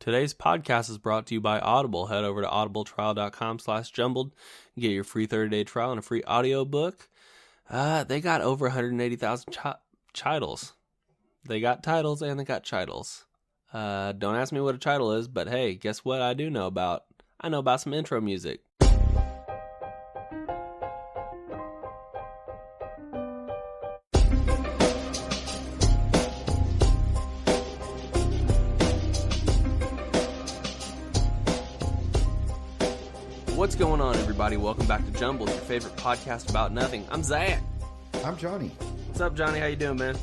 Today's podcast is brought to you by Audible. Head over to audibletrial.com/jumbled and get your free 30-day trial and a free audiobook. They got over 180,000 titles. They got titles and they got chitles. Don't ask me what a title is, but hey, guess what I do know about? I know about some intro music. What's going on, everybody? Welcome back to Jumbled, your favorite podcast about nothing. I'm Zach. I'm Johnny. What's up, Johnny? How you doing, man?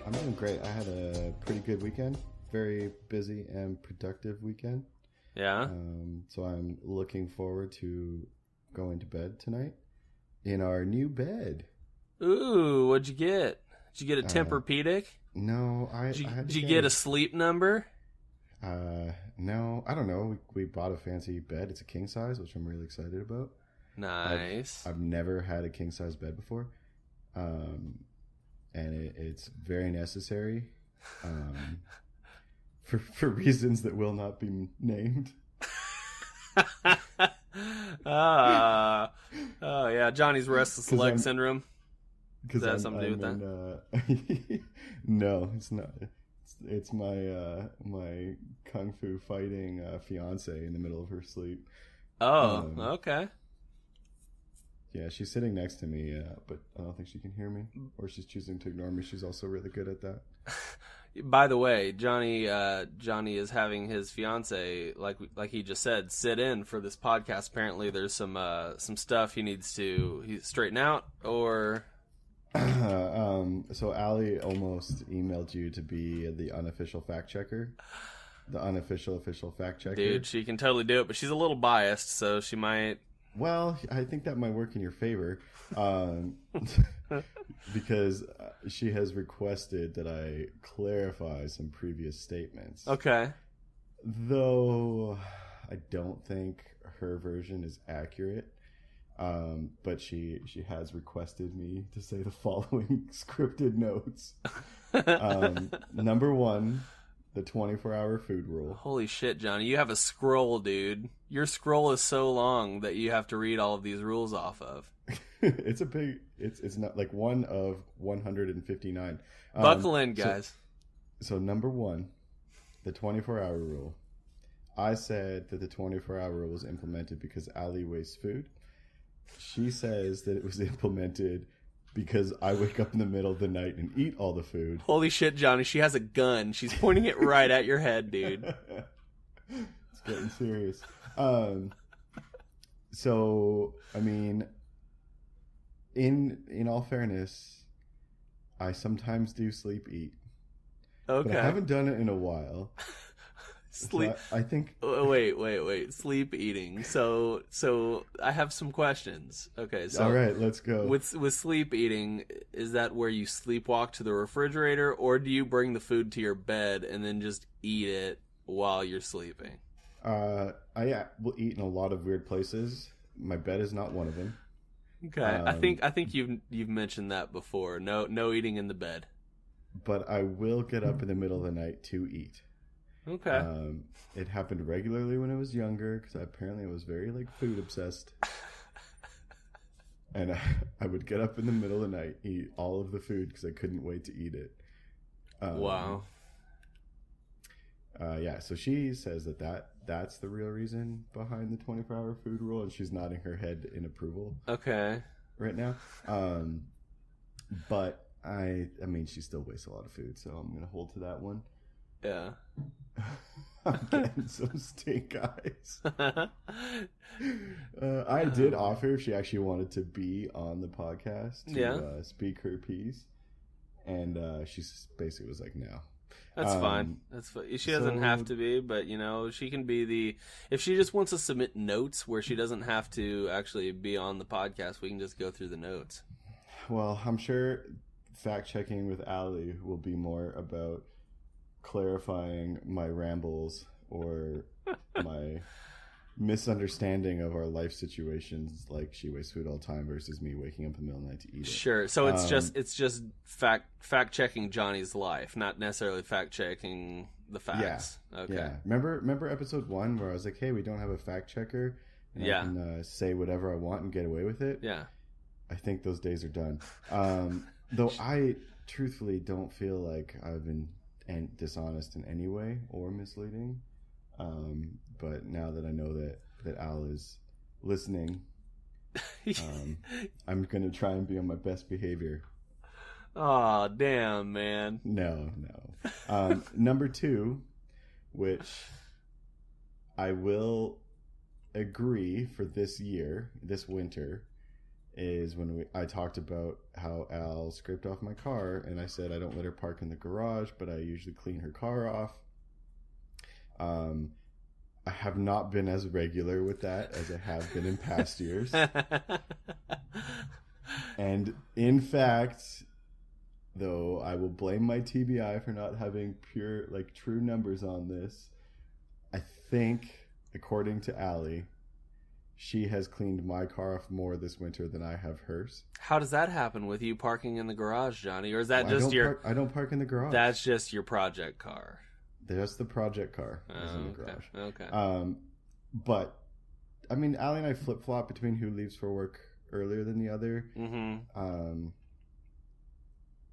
I'm doing great. I had a pretty good weekend. Very busy and productive weekend. Yeah? So I'm looking forward to going to bed tonight in our new bed. Ooh, what'd you get? Did you get a Tempur-Pedic? No, Did you get a sleep number? No, I don't know. We bought a fancy bed. It's a king size, which I'm really excited about. Nice. I've never had a king size bed before. And it's very necessary. For reasons that will not be named. Oh yeah, Johnny's restless leg syndrome. Does that have something to do with that? No, it's not. It's my my kung fu fighting fiance in the middle of her sleep. Oh, okay. Yeah, she's sitting next to me, but I don't think she can hear me, or she's choosing to ignore me. She's also really good at that. By the way, Johnny is having his fiance, like he just said, sit in for this podcast. Apparently, there's some stuff he needs to straighten out, or. So Allie almost emailed you to be the unofficial fact checker, the unofficial official fact checker. Dude, she can totally do it, but she's a little biased, so she might. Well, I think that might work in your favor, because she has requested that I clarify some previous statements. Okay. Though I don't think her version is accurate. But she has requested me to say the following scripted notes. Number one, the 24-hour food rule. Holy shit, Johnny. You have a scroll, dude. Your scroll is so long that you have to read all of these rules off of. It's not like one of 159. Buckle in, guys. So number one, the 24-hour rule. I said that the 24-hour rule was implemented because Allie wastes food. She says that it was implemented because I wake up in the middle of the night and eat all the food. Holy shit, Johnny. She has a gun. She's pointing it right at your head, dude. It's getting serious. So, I mean, in all fairness, I sometimes do sleep eat. Okay. But I haven't done it in a while. Sleep. So I think. Wait. Sleep eating. So I have some questions. Okay. So all right, let's go. With sleep eating, is that where you sleepwalk to the refrigerator, or do you bring the food to your bed and then just eat it while you're sleeping? I will eat in a lot of weird places. My bed is not one of them. Okay. I think you've mentioned that before. No eating in the bed. But I will get up in the middle of the night to eat. Okay. It happened regularly when I was younger because apparently I was very food obsessed. And I would get up in the middle of the night, eat all of the food because I couldn't wait to eat it. Wow. Yeah, so she says that's the real reason behind the 24-hour food rule, and she's nodding her head in approval. Okay. Right now. But I mean, she still wastes a lot of food, so I'm going to hold to that one. Yeah. I'm getting some stink eyes. I did offer if she actually wanted to be on the podcast to speak her piece, and she basically was like, no. That's fine. That's fine. She doesn't have to be, but she can be if she just wants to submit notes where she doesn't have to actually be on the podcast, we can just go through the notes. Well, I'm sure fact checking with Allie will be more about clarifying my rambles or my misunderstanding of our life situations, like she wastes food all the time versus me waking up in the middle of the night to eat it. Sure. So it's just fact checking Johnny's life, not necessarily fact checking the facts. Yeah. Okay. Yeah. Remember episode 1 where I was like, hey, we don't have a fact checker, and I can say whatever I want and get away with it? Yeah. I think those days are done. Though I truthfully don't feel like I've been dishonest in any way or misleading. But now that I know that Al is listening, I'm going to try and be on my best behavior. Oh, damn, man. No. Number 2, which I will agree for this winter, is when I talked about how Al scraped off my car, and I said I don't let her park in the garage, but I usually clean her car off. I have not been as regular with that as I have been in past years. And in fact, though, I will blame my TBI for not having true numbers on this. I think, according to Allie, she has cleaned my car off more this winter than I have hers. How does that happen with you parking in the garage, Johnny? Or is that I don't park in the garage. That's just your project car. That's the project car is in the garage. Okay. But, I mean, Allie and I flip-flop between who leaves for work earlier than the other. Mm-hmm.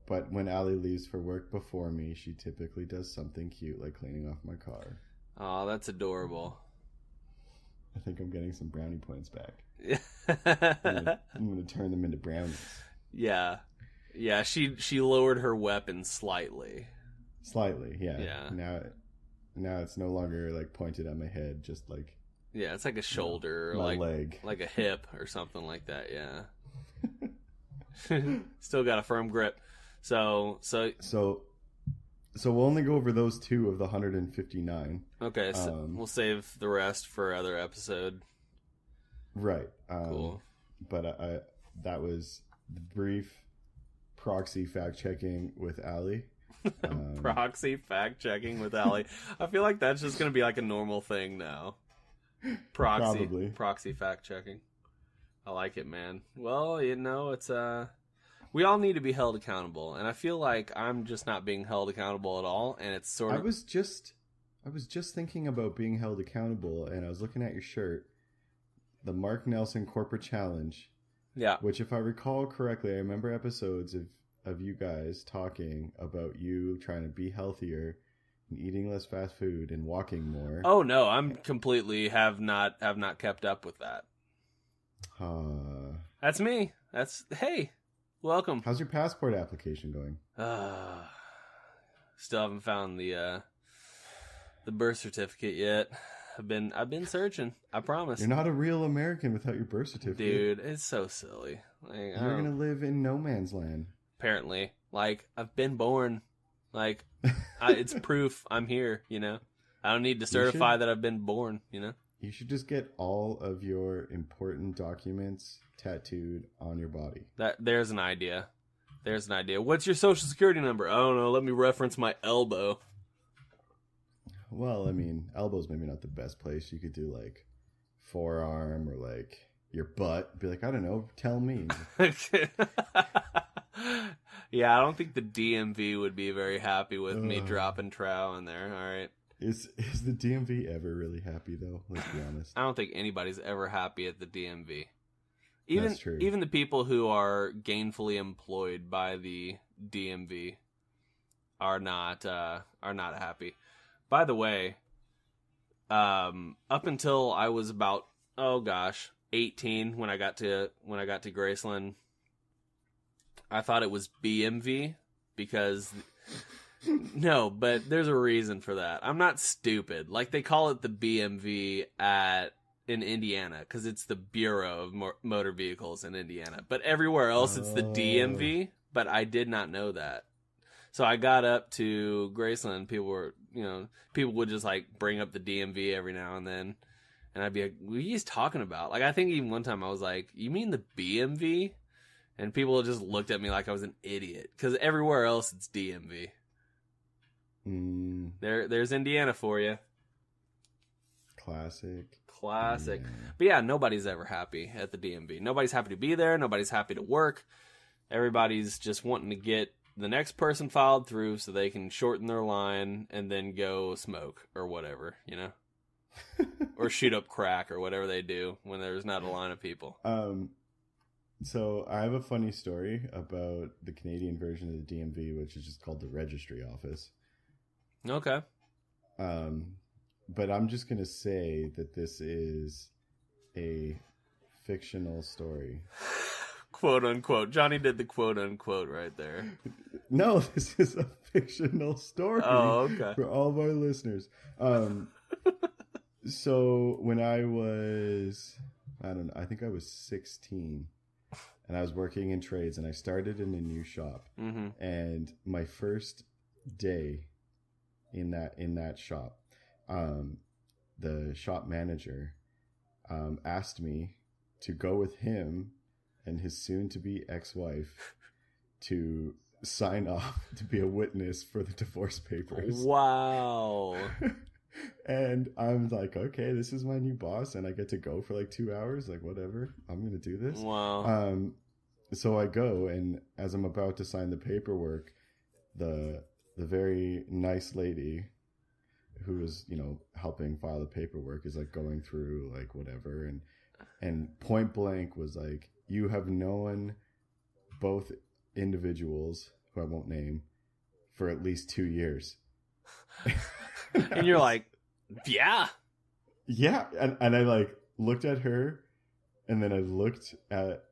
But when Allie leaves for work before me, she typically does something cute like cleaning off my car. Oh, that's adorable. I think I'm getting some brownie points back. I'm going to turn them into brownies. Yeah. Yeah, she lowered her weapon slightly. Slightly, yeah. Yeah. Now it's no longer like pointed at my head, just like... Yeah, it's like a shoulder, or my like leg. Like a hip or something like that, yeah. Still got a firm grip. So we'll only go over those 2 of the 159. Okay, so we'll save the rest for other episode. Right. Cool. But that was the brief proxy fact checking with Allie. Proxy fact checking with Allie. I feel like that's just going to be like a normal thing now. Proxy fact checking. I like it, man. Well, it's we all need to be held accountable, and I feel like I'm just not being held accountable at all, and it's sort of... I was just thinking about being held accountable, and I was looking at your shirt, the Mark Nelson Corporate Challenge. Yeah. Which, if I recall correctly, I remember episodes of you guys talking about you trying to be healthier and eating less fast food and walking more. Oh no, I'm completely have not kept up with that. That's me. Hey, welcome. How's your passport application going? Still haven't found the birth certificate yet. I've been searching. I promise. You're not a real American without your birth certificate. Dude, it's so silly. Like, you're gonna live in no man's land. Apparently. Like, I've been born. Like, it's proof I'm here, I don't need to certify that I've been born, You should just get all of your important documents tattooed on your body. There's an idea. What's your social security number? I don't know. Let me reference my elbow. Well, I mean, elbow's maybe not the best place. You could do, like, forearm or, like, your butt. Be like, I don't know, tell me. Yeah, I don't think the DMV would be very happy with me dropping trow in there. All right. Is the DMV ever really happy, though? Let's be honest. I don't think anybody's ever happy at the DMV. That's true. Even the people who are gainfully employed by the DMV are not happy. By the way, up until I was about 18 when I got to Graceland, I thought it was BMV because no, but there's a reason for that. I'm not stupid. Like, they call it the BMV in Indiana because it's the Bureau of Motor Vehicles in Indiana. But everywhere else it's the DMV, but I did not know that. So I got up to Graceland, people would just like bring up the DMV every now and then. And I'd be like, what are you guys talking about? Like, I think even one time I was like, you mean the BMV? And people just looked at me like I was an idiot because everywhere else it's DMV. There's Indiana for you. Classic. Classic. Yeah. But yeah, nobody's ever happy at the DMV. Nobody's happy to be there. Nobody's happy to work. Everybody's just wanting to get the next person filed through so they can shorten their line and then go smoke or whatever, you know? Or shoot up crack or whatever they do when there's not a line of people. So I have a funny story about the Canadian version of the DMV, which is just called the Registry Office. Okay. But I'm just going to say that this is a fictional story. Quote unquote. Johnny did the quote unquote right there. No, this is a fictional story. Oh, okay. For all of our listeners. So when I was, I think I was 16 and I was working in trades and I started in a new shop. Mm-hmm. And my first day in that shop, the shop manager asked me to go with him and his soon-to-be ex-wife to sign off to be a witness for the divorce papers. Wow. And I'm like, okay, this is my new boss, and I get to go for like 2 hours. Like, whatever, I'm gonna do this. Wow. So I go, and as I'm about to sign the paperwork, the very nice lady who was, helping file the paperwork is like going through like whatever, and point blank was like, you have known both individuals who I won't name for at least 2 years. And you're like, yeah. Yeah. And I like looked at her, and then I looked at,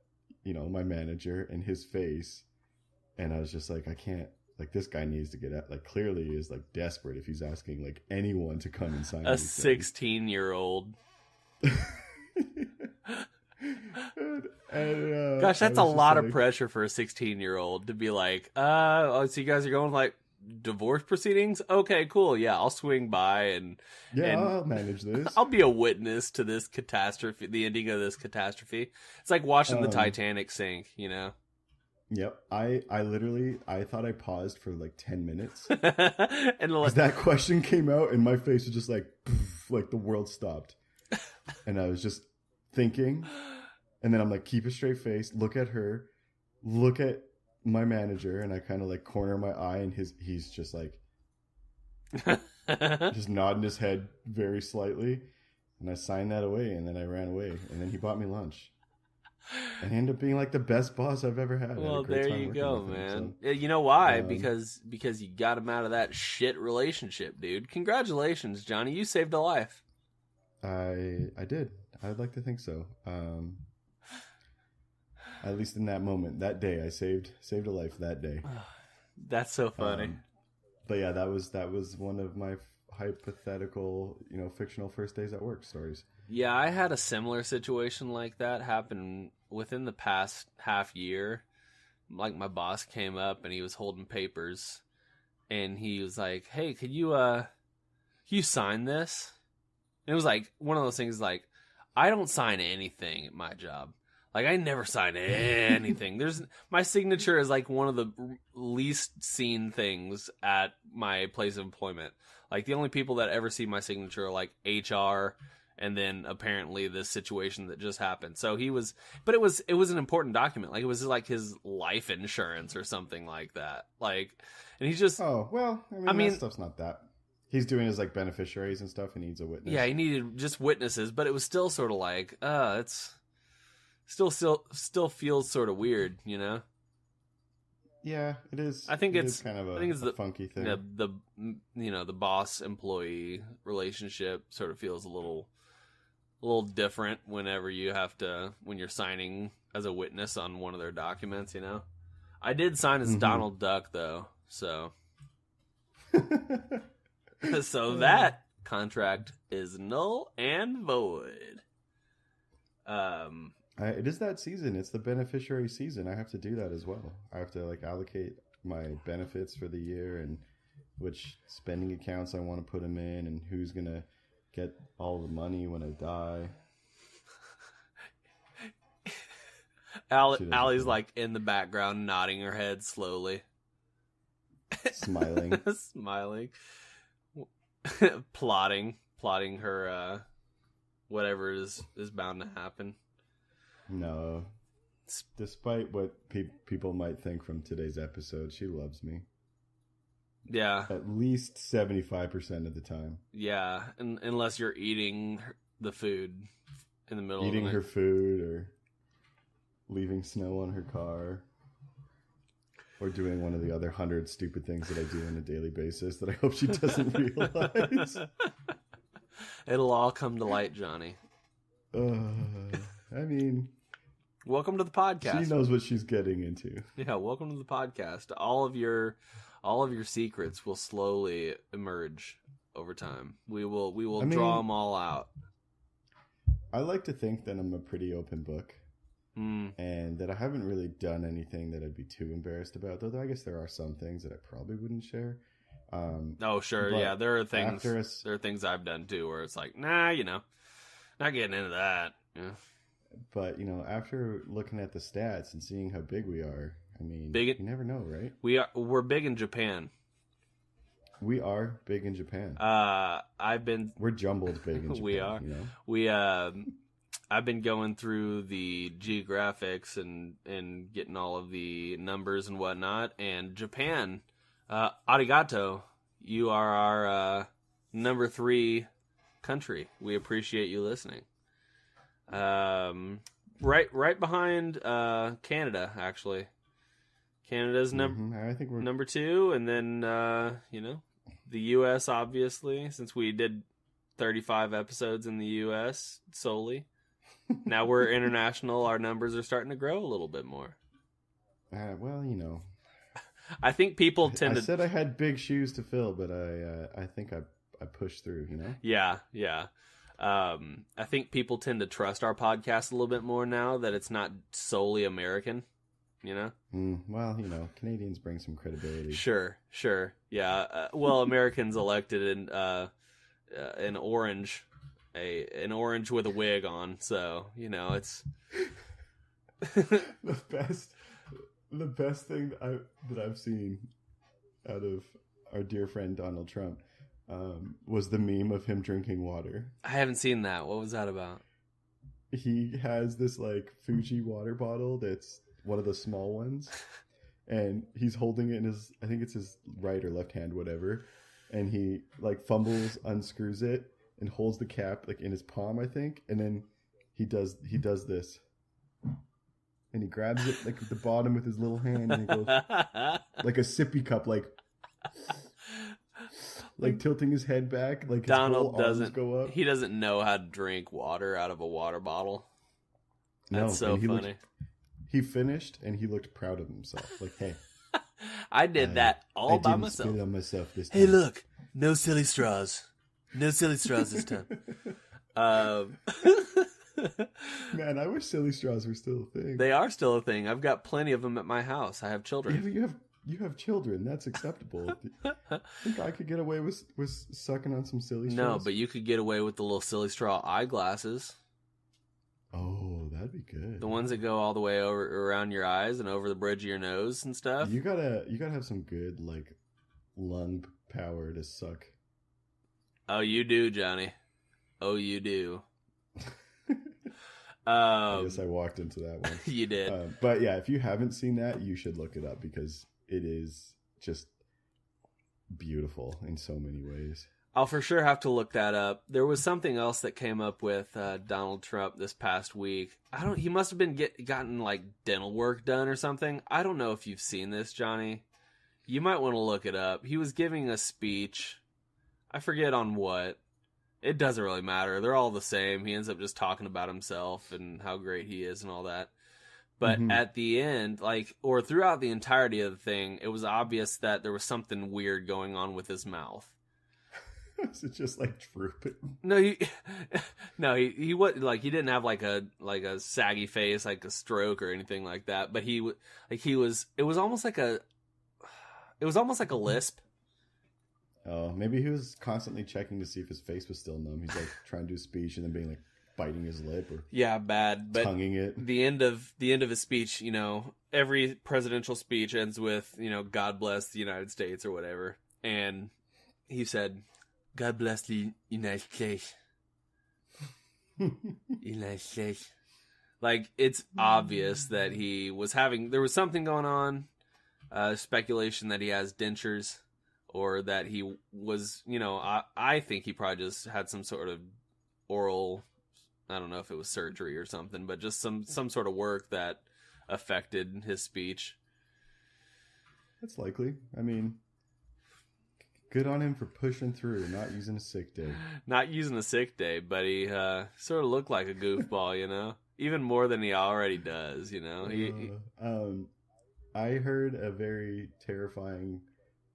my manager and his face, and I was just like, I can't, like, this guy needs to get out. Like, clearly is like desperate if he's asking like anyone to come and sign a 16-year-old. Gosh, that's a lot of pressure for a 16-year-old to be like, so you guys are going like divorce proceedings? Okay, cool. Yeah, I'll swing by and I'll manage this. I'll be a witness to this catastrophe, the ending of this catastrophe. It's like watching the Titanic sink, Yep. I literally, I thought I paused for like 10 minutes. And that question came out and my face was just like, poof, like the world stopped. And I was just thinking, and then I'm like, keep a straight face, look at her, look at my manager, and I kind of like corner my eye, and he's just like just nodding his head very slightly, and I signed that away, and then I ran away, and then he bought me lunch, and he ended up being like the best boss I've ever had. Well, there you go, man. You know why? Because you got him out of that shit relationship, dude. Congratulations, Johnny. You saved a life. I did. I'd like to think so. At least in that moment, that day, I saved a life that day. That's so funny. But yeah, that was one of my hypothetical, fictional first days at work stories. Yeah, I had a similar situation like that happen within the past half year. Like, my boss came up and he was holding papers, and he was like, "Hey, could you sign this?" And it was like one of those things like, I don't sign anything at my job. Like, I never sign anything. My signature is like one of the least seen things at my place of employment. Like, the only people that ever see my signature are like HR, and then apparently this situation that just happened. So it was an important document. Like, it was like his life insurance or something like that. Like, and he's just, oh, well, I mean that stuff's not that. He's doing his like beneficiaries and stuff. He needs a witness. Yeah, he needed just witnesses, but it was still sort of like, it's still feels sort of weird, Yeah, it is. I think it's kind of a funky thing. The boss employee relationship sort of feels a little different when you're signing as a witness on one of their documents. I did sign as Donald Duck though, so so that contract is null and void. It is that season. It's the beneficiary season. I have to do that as well. I have to like allocate my benefits for the year and which spending accounts I want to put them in and who's going to get all the money when I die. Allie's like in the background nodding her head slowly. Smiling. Smiling. plotting her whatever is bound to happen. No. Despite what people might think from today's episode, she loves me. Yeah. At least 75% of the time. Yeah, unless you're eating the food in the middle eating of her food or leaving snow on her car or doing one of the other 100 stupid things that I do on a daily basis that I hope she doesn't realize. It'll all come to light, Johnny. I mean, welcome to the podcast. She knows what she's getting into. Yeah, welcome to the podcast. All of your secrets will slowly emerge over time. We will draw them all out. I like to think that I'm a pretty open book. And that I haven't really done anything that I'd be too embarrassed about. Though I guess there are some things that I probably wouldn't share. Oh, sure. Yeah, there are things. There are things I've done too where it's like, nah, not getting into that. Yeah. But after looking at the stats and seeing how big we are, I mean, you never know, right? We're big in Japan. We are big in Japan. We're jumbled big in Japan. We are. I've been going through the geographics and getting all of the numbers and whatnot. And Japan, arigato, you are our number 3 country. We appreciate you listening. Right behind Canada, actually. Canada's I think we're number 2, and then the U.S. obviously, since we did 35 episodes in the U.S. solely. Now we're international. Our numbers are starting to grow a little bit more. Well, I think people tend I said I had big shoes to fill, but I think I pushed through. Yeah. I think people tend to trust our podcast a little bit more now that it's not solely American. Well, Canadians bring some credibility. Sure. Yeah. Well, Americans elected an orange. An orange with a wig on, so it's the best thing that I've seen out of our dear friend Donald Trump was the meme of him drinking water. I haven't seen that. What was that about? He has this Fuji water bottle that's one of the small ones, and he's holding it in I think it's his right or left hand, whatever, and he fumbles, unscrews it, and holds the cap in his palm, I think, and then he does this, and he grabs it at the bottom with his little hand, and he goes like a sippy cup, tilting his head back, his Donald whole arms doesn't go up. He doesn't know how to drink water out of a water bottle. That's so funny. He finished, and he looked proud of himself. Hey, I did that all by myself. I didn't spit on myself this time. Hey, look, no silly straws. No silly straws this time. Man, I wish silly straws were still a thing. They are still a thing. I've got plenty of them at my house. I have children. Yeah, you have children. That's acceptable. I think I could get away with sucking on some silly straws. No, but you could get away with the little silly straw eyeglasses. Oh, that'd be good. The ones that go all the way around your eyes and over the bridge of your nose and stuff. You gotta have some good lung power to suck. Oh, you do, Johnny. Oh, you do. I guess I walked into that one. You did. But yeah, if you haven't seen that, you should look it up because it is just beautiful in so many ways. I'll for sure have to look that up. There was something else that came up with Donald Trump this past week. He must have been gotten dental work done or something. I don't know if you've seen this, Johnny. You might want to look it up. He was giving a speech. I forget on what. It doesn't really matter. They're all the same. He ends up just talking about himself and how great he is and all that. But at the end, or throughout the entirety of the thing, it was obvious that there was something weird going on with his mouth. Is it just drooping? No, he was he didn't have a saggy face, a stroke or anything like that. But it was almost like a lisp. Oh, maybe he was constantly checking to see if his face was still numb. He's trying to do speech and then being biting his lip or bad, but tonguing it. The end of his speech, every presidential speech ends with, God bless the United States or whatever. And he said, God bless the United States. United States. Like, it's obvious that he was there was something going on, speculation that he has dentures, or that he was, I think he probably just had some sort of oral, I don't know if it was surgery or something, but just some sort of work that affected his speech. That's likely. I mean, good on him for pushing through, not using a sick day. Not using a sick day, but he sort of looked like a goofball, even more than he already does, I heard a very terrifying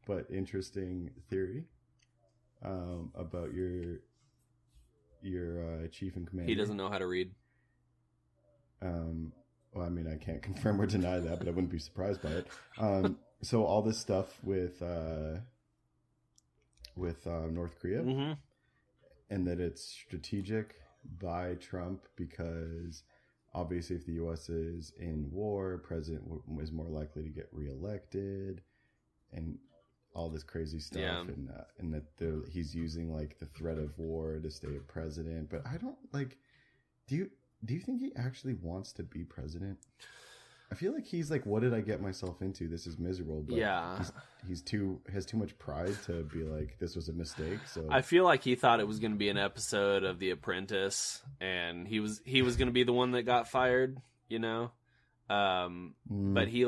but interesting theory about your chief and commander. He doesn't know how to read. Well, I mean, I can't confirm or deny that, but I wouldn't be surprised by it. So all this stuff with North Korea, mm-hmm. and that it's strategic by Trump because obviously if the U.S. is in war, president is more likely to get reelected, and all this crazy stuff, yeah. and that he's using like the threat of war to stay president. But I don't like. Do you think he actually wants to be president? I feel like he's like, what did I get myself into? This is miserable. But yeah, has too much pride to be like, this was a mistake. So I feel like he thought it was going to be an episode of The Apprentice, and he was going to be the one that got fired, But he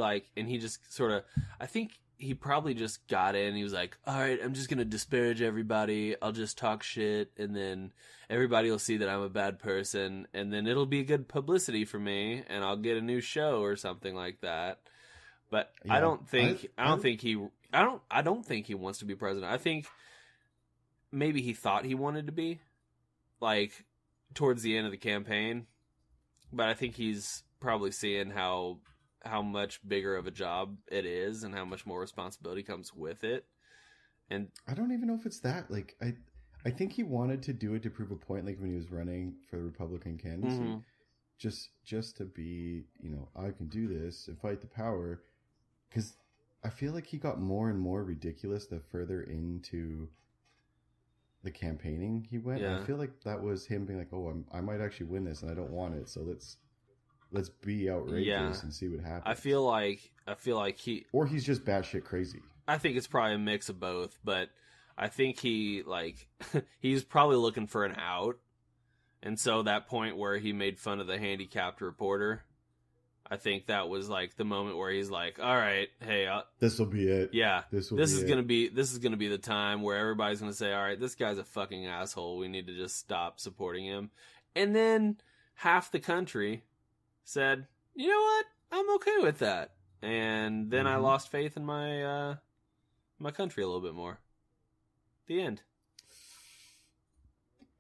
just sort of, I think he probably just got in. He was like, all right, I'm just going to disparage everybody. I'll just talk shit, and then everybody will see that I'm a bad person, and then it'll be good publicity for me, and I'll get a new show or something like that. But yeah, I don't think he wants to be president. I think maybe he thought he wanted to be, like, towards the end of the campaign. But I think he's probably seeing how much bigger of a job it is and how much more responsibility comes with it. And I don't even know if it's that. Like, I think he wanted to do it to prove a point, like when he was running for the Republican candidacy. Mm-hmm. Just to be, I can do this and fight the power. Because I feel like he got more and more ridiculous the further into the campaigning he went. Yeah. I feel like that was him being like, oh, I might actually win this and I don't want it. So let's be outrageous and see what happens. I feel like he's just batshit crazy. I think it's probably a mix of both, but I think he's probably looking for an out. And so that point where he made fun of the handicapped reporter, I think that was like the moment where he's like, all right, hey, this will be it. Yeah. This is going to be the time where everybody's going to say, all right, this guy's a fucking asshole. We need to just stop supporting him. And then half the country said, you know what? I'm okay with that. And then I lost faith in my my country a little bit more. The end.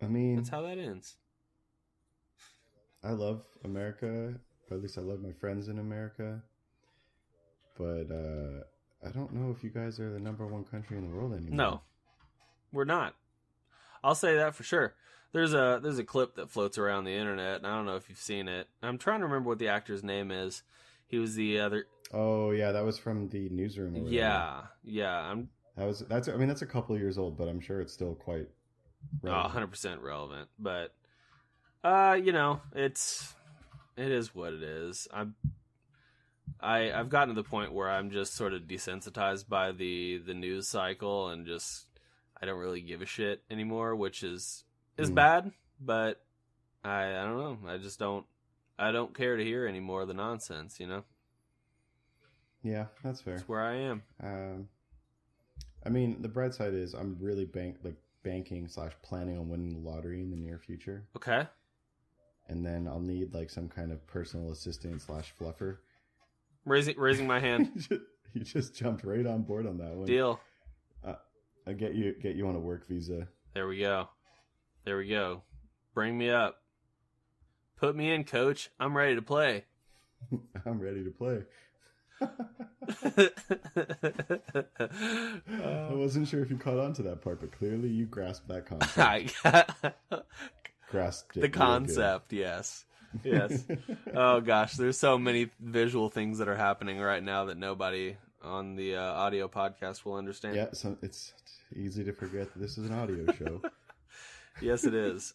I mean, that's how that ends. I love America. Or at least I love my friends in America. But I don't know if you guys are the number one country in the world anymore. No, we're not. I'll say that for sure. There's a clip that floats around the internet, and I don't know if you've seen it. I'm trying to remember what the actor's name is. He was the other. Oh yeah, that was from the newsroom. Yeah. That's a couple of years old, but I'm sure it's still quite relevant. 100% relevant. But it is what it is. I've gotten to the point where I'm just sort of desensitized by the news cycle, and just I don't really give a shit anymore, which is bad, but I don't know. I don't care to hear any more of the nonsense, Yeah, that's fair. That's where I am. I mean, the bright side is I'm really banking / planning on winning the lottery in the near future. Okay. And then I'll need like some kind of personal assistant / fluffer. Raising my hand. You just jumped right on board on that one. Deal. I'll get you on a work visa. There we go. Bring me up. Put me in, coach. I'm ready to play. I'm ready to play. I wasn't sure if you caught on to that part, but clearly you grasped that concept. Grasped it. The concept, yes. Oh gosh, there's so many visual things that are happening right now that nobody on the audio podcast will understand. Yeah, so it's easy to forget that this is an audio show. Yes, it is.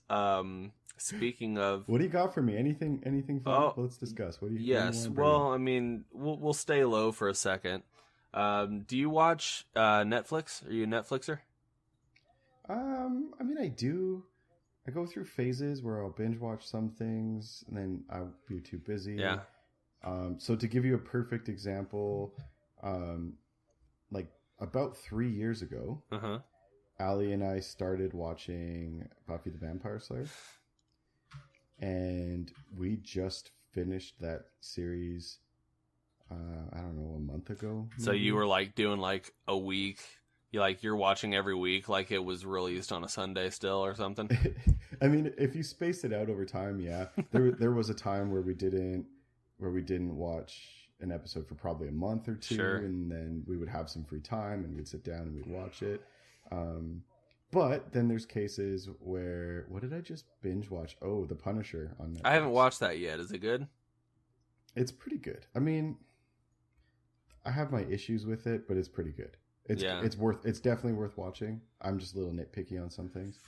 Speaking of, what do you got for me? Anything fun? Oh, Let's discuss. What do you? yes. What do you Well, want I mean, we'll stay low for a second. Do you watch Netflix? Are you a Netflixer? I mean, I do. I go through phases where I'll binge watch some things, and then I'll be too busy. Yeah. So to give you a perfect example, like about 3 years ago, Allie and I started watching Buffy the Vampire Slayer, and we just finished that series. I don't know, a month ago. Maybe? So you were like doing like a week. You're watching every week, like it was released on a Sunday still or something. I mean, if you space it out over time, yeah. There was a time where we didn't watch an episode for probably a month or two, Sure. And then we would have some free time and we'd sit down and we'd watch it. But then there's cases where, what did I just binge watch? Oh, The Punisher on Netflix. I haven't watched that yet. Is it good? It's pretty good. I mean, I have my issues with it, but it's pretty good. It's definitely worth watching. I'm just a little nitpicky on some things.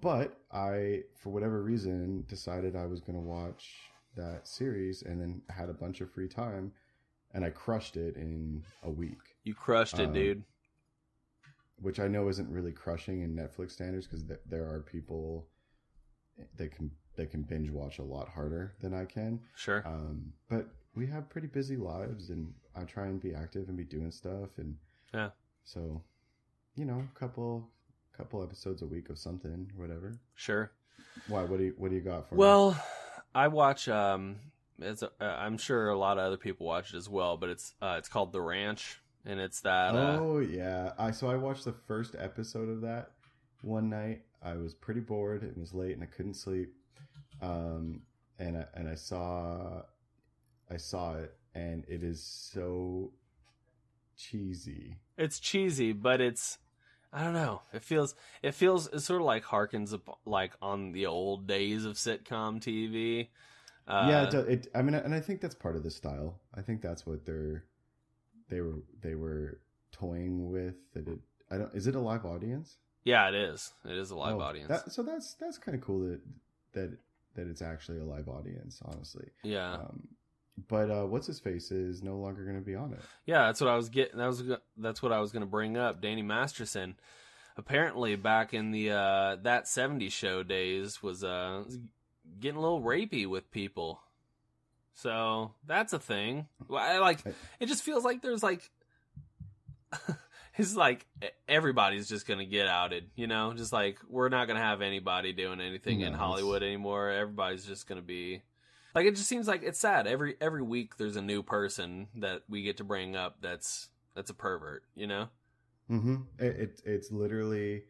But I, for whatever reason, decided I was going to watch that series and then had a bunch of free time, and I crushed it in a week. You crushed it, dude. Which I know isn't really crushing in Netflix standards, because there are people that can binge watch a lot harder than I can. Sure. But we have pretty busy lives, and I try and be active and be doing stuff, and yeah. So, a couple episodes a week of something, or whatever. Sure. Why? What do you got for me? Well, I watch. I'm sure a lot of other people watch it as well, but it's called The Ranch, and it's that. Oh yeah, I watched the first episode of that one night. I was pretty bored. It was late, and I couldn't sleep. And I saw it, and it is so cheesy. It's cheesy, but I don't know. It feels it sort of like harkens up like on the old days of sitcom TV. Yeah, I mean, and I think that's part of the style. I think that's what they were toying with. Is it a live audience? Yeah, it is. It is a live audience. That's kind of cool that it's actually a live audience, honestly. Yeah. But what's his face is no longer going to be on it. Yeah, that's what I was getting. That's what I was going to bring up. Danny Masterson, apparently back in the that '70s show days, was getting a little rapey with people. So that's a thing. It just feels like there's like, it's like everybody's just going to get outed. Just like we're not going to have anybody doing anything in Hollywood anymore. Everybody's just going to be. Like, it just seems like it's sad. Every week there's a new person that we get to bring up that's a pervert, Mm-hmm. It's literally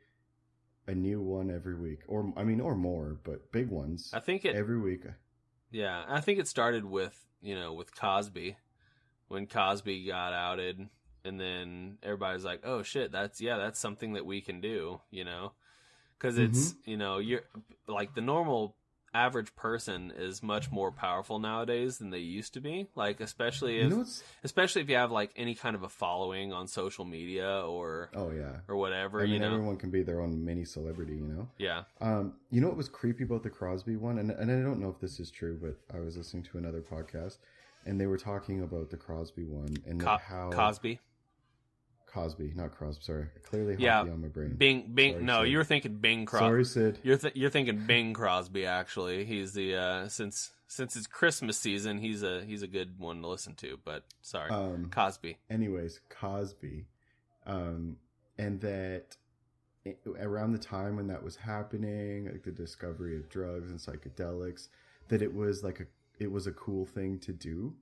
a new one every week, or more, but big ones. I think every week. Yeah, I think it started with with Cosby, when Cosby got outed, and then everybody's like, oh shit, that's something that we can do, because it's you're like the normal. Average person is much more powerful nowadays than they used to be. Like, especially if you have like any kind of a following on social media or whatever. I mean, everyone can be their own mini celebrity. Yeah. What was creepy about the Crosby one, and I don't know if this is true, but I was listening to another podcast, and they were talking about the Crosby one and how Cosby, not Crosby. Sorry, clearly hockey on my brain. Bing. Sorry, no, Sid. You were thinking Bing Crosby. Sorry, Sid. You're thinking Bing Crosby. Actually, he's the since it's Christmas season, he's a good one to listen to. But sorry, Cosby. Anyways, Cosby, and that around the time when that was happening, like the discovery of drugs and psychedelics, that it was a cool thing to do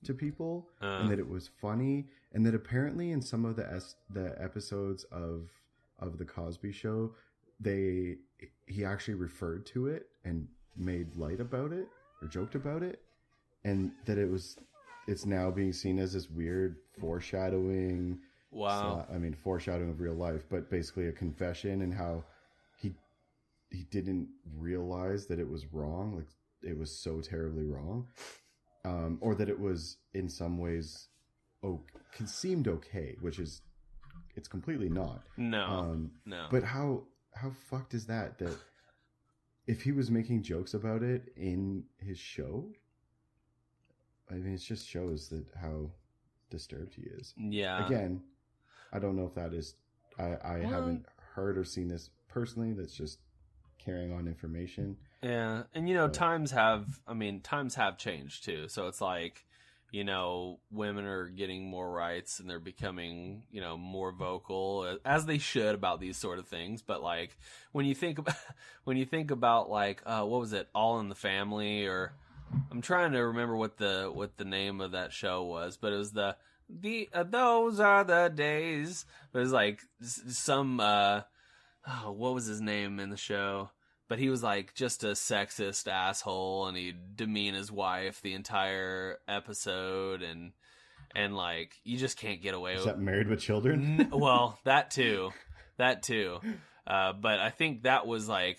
to people, and that it was funny, and that apparently in some of the episodes of the Cosby Show, he actually referred to it and made light about it or joked about it, and that it's now being seen as this weird foreshadowing. Wow. Foreshadowing of real life, but basically a confession, and how he didn't realize that it was wrong, like it was so terribly wrong. Or that it was in some ways seemed okay, which is it's completely not. No. But how fucked is that if he was making jokes about it in his show, I mean, it just shows that how disturbed he is. Yeah. Again, I don't know if that is. I haven't heard or seen this personally. That's just carrying on information. Yeah, and you know, times have changed too. So it's like, you know, women are getting more rights and they're becoming, you know, more vocal as they should about these sort of things. But like when you think about like what was it, All in the Family, or I'm trying to remember what the name of that show was, but it was the those are the days. It was like some what was his name in the show? But he was like just a sexist asshole, and he'd demean his wife the entire episode, and like you just can't get away with. Is that Married with Children? Well, that too. But I think that was like,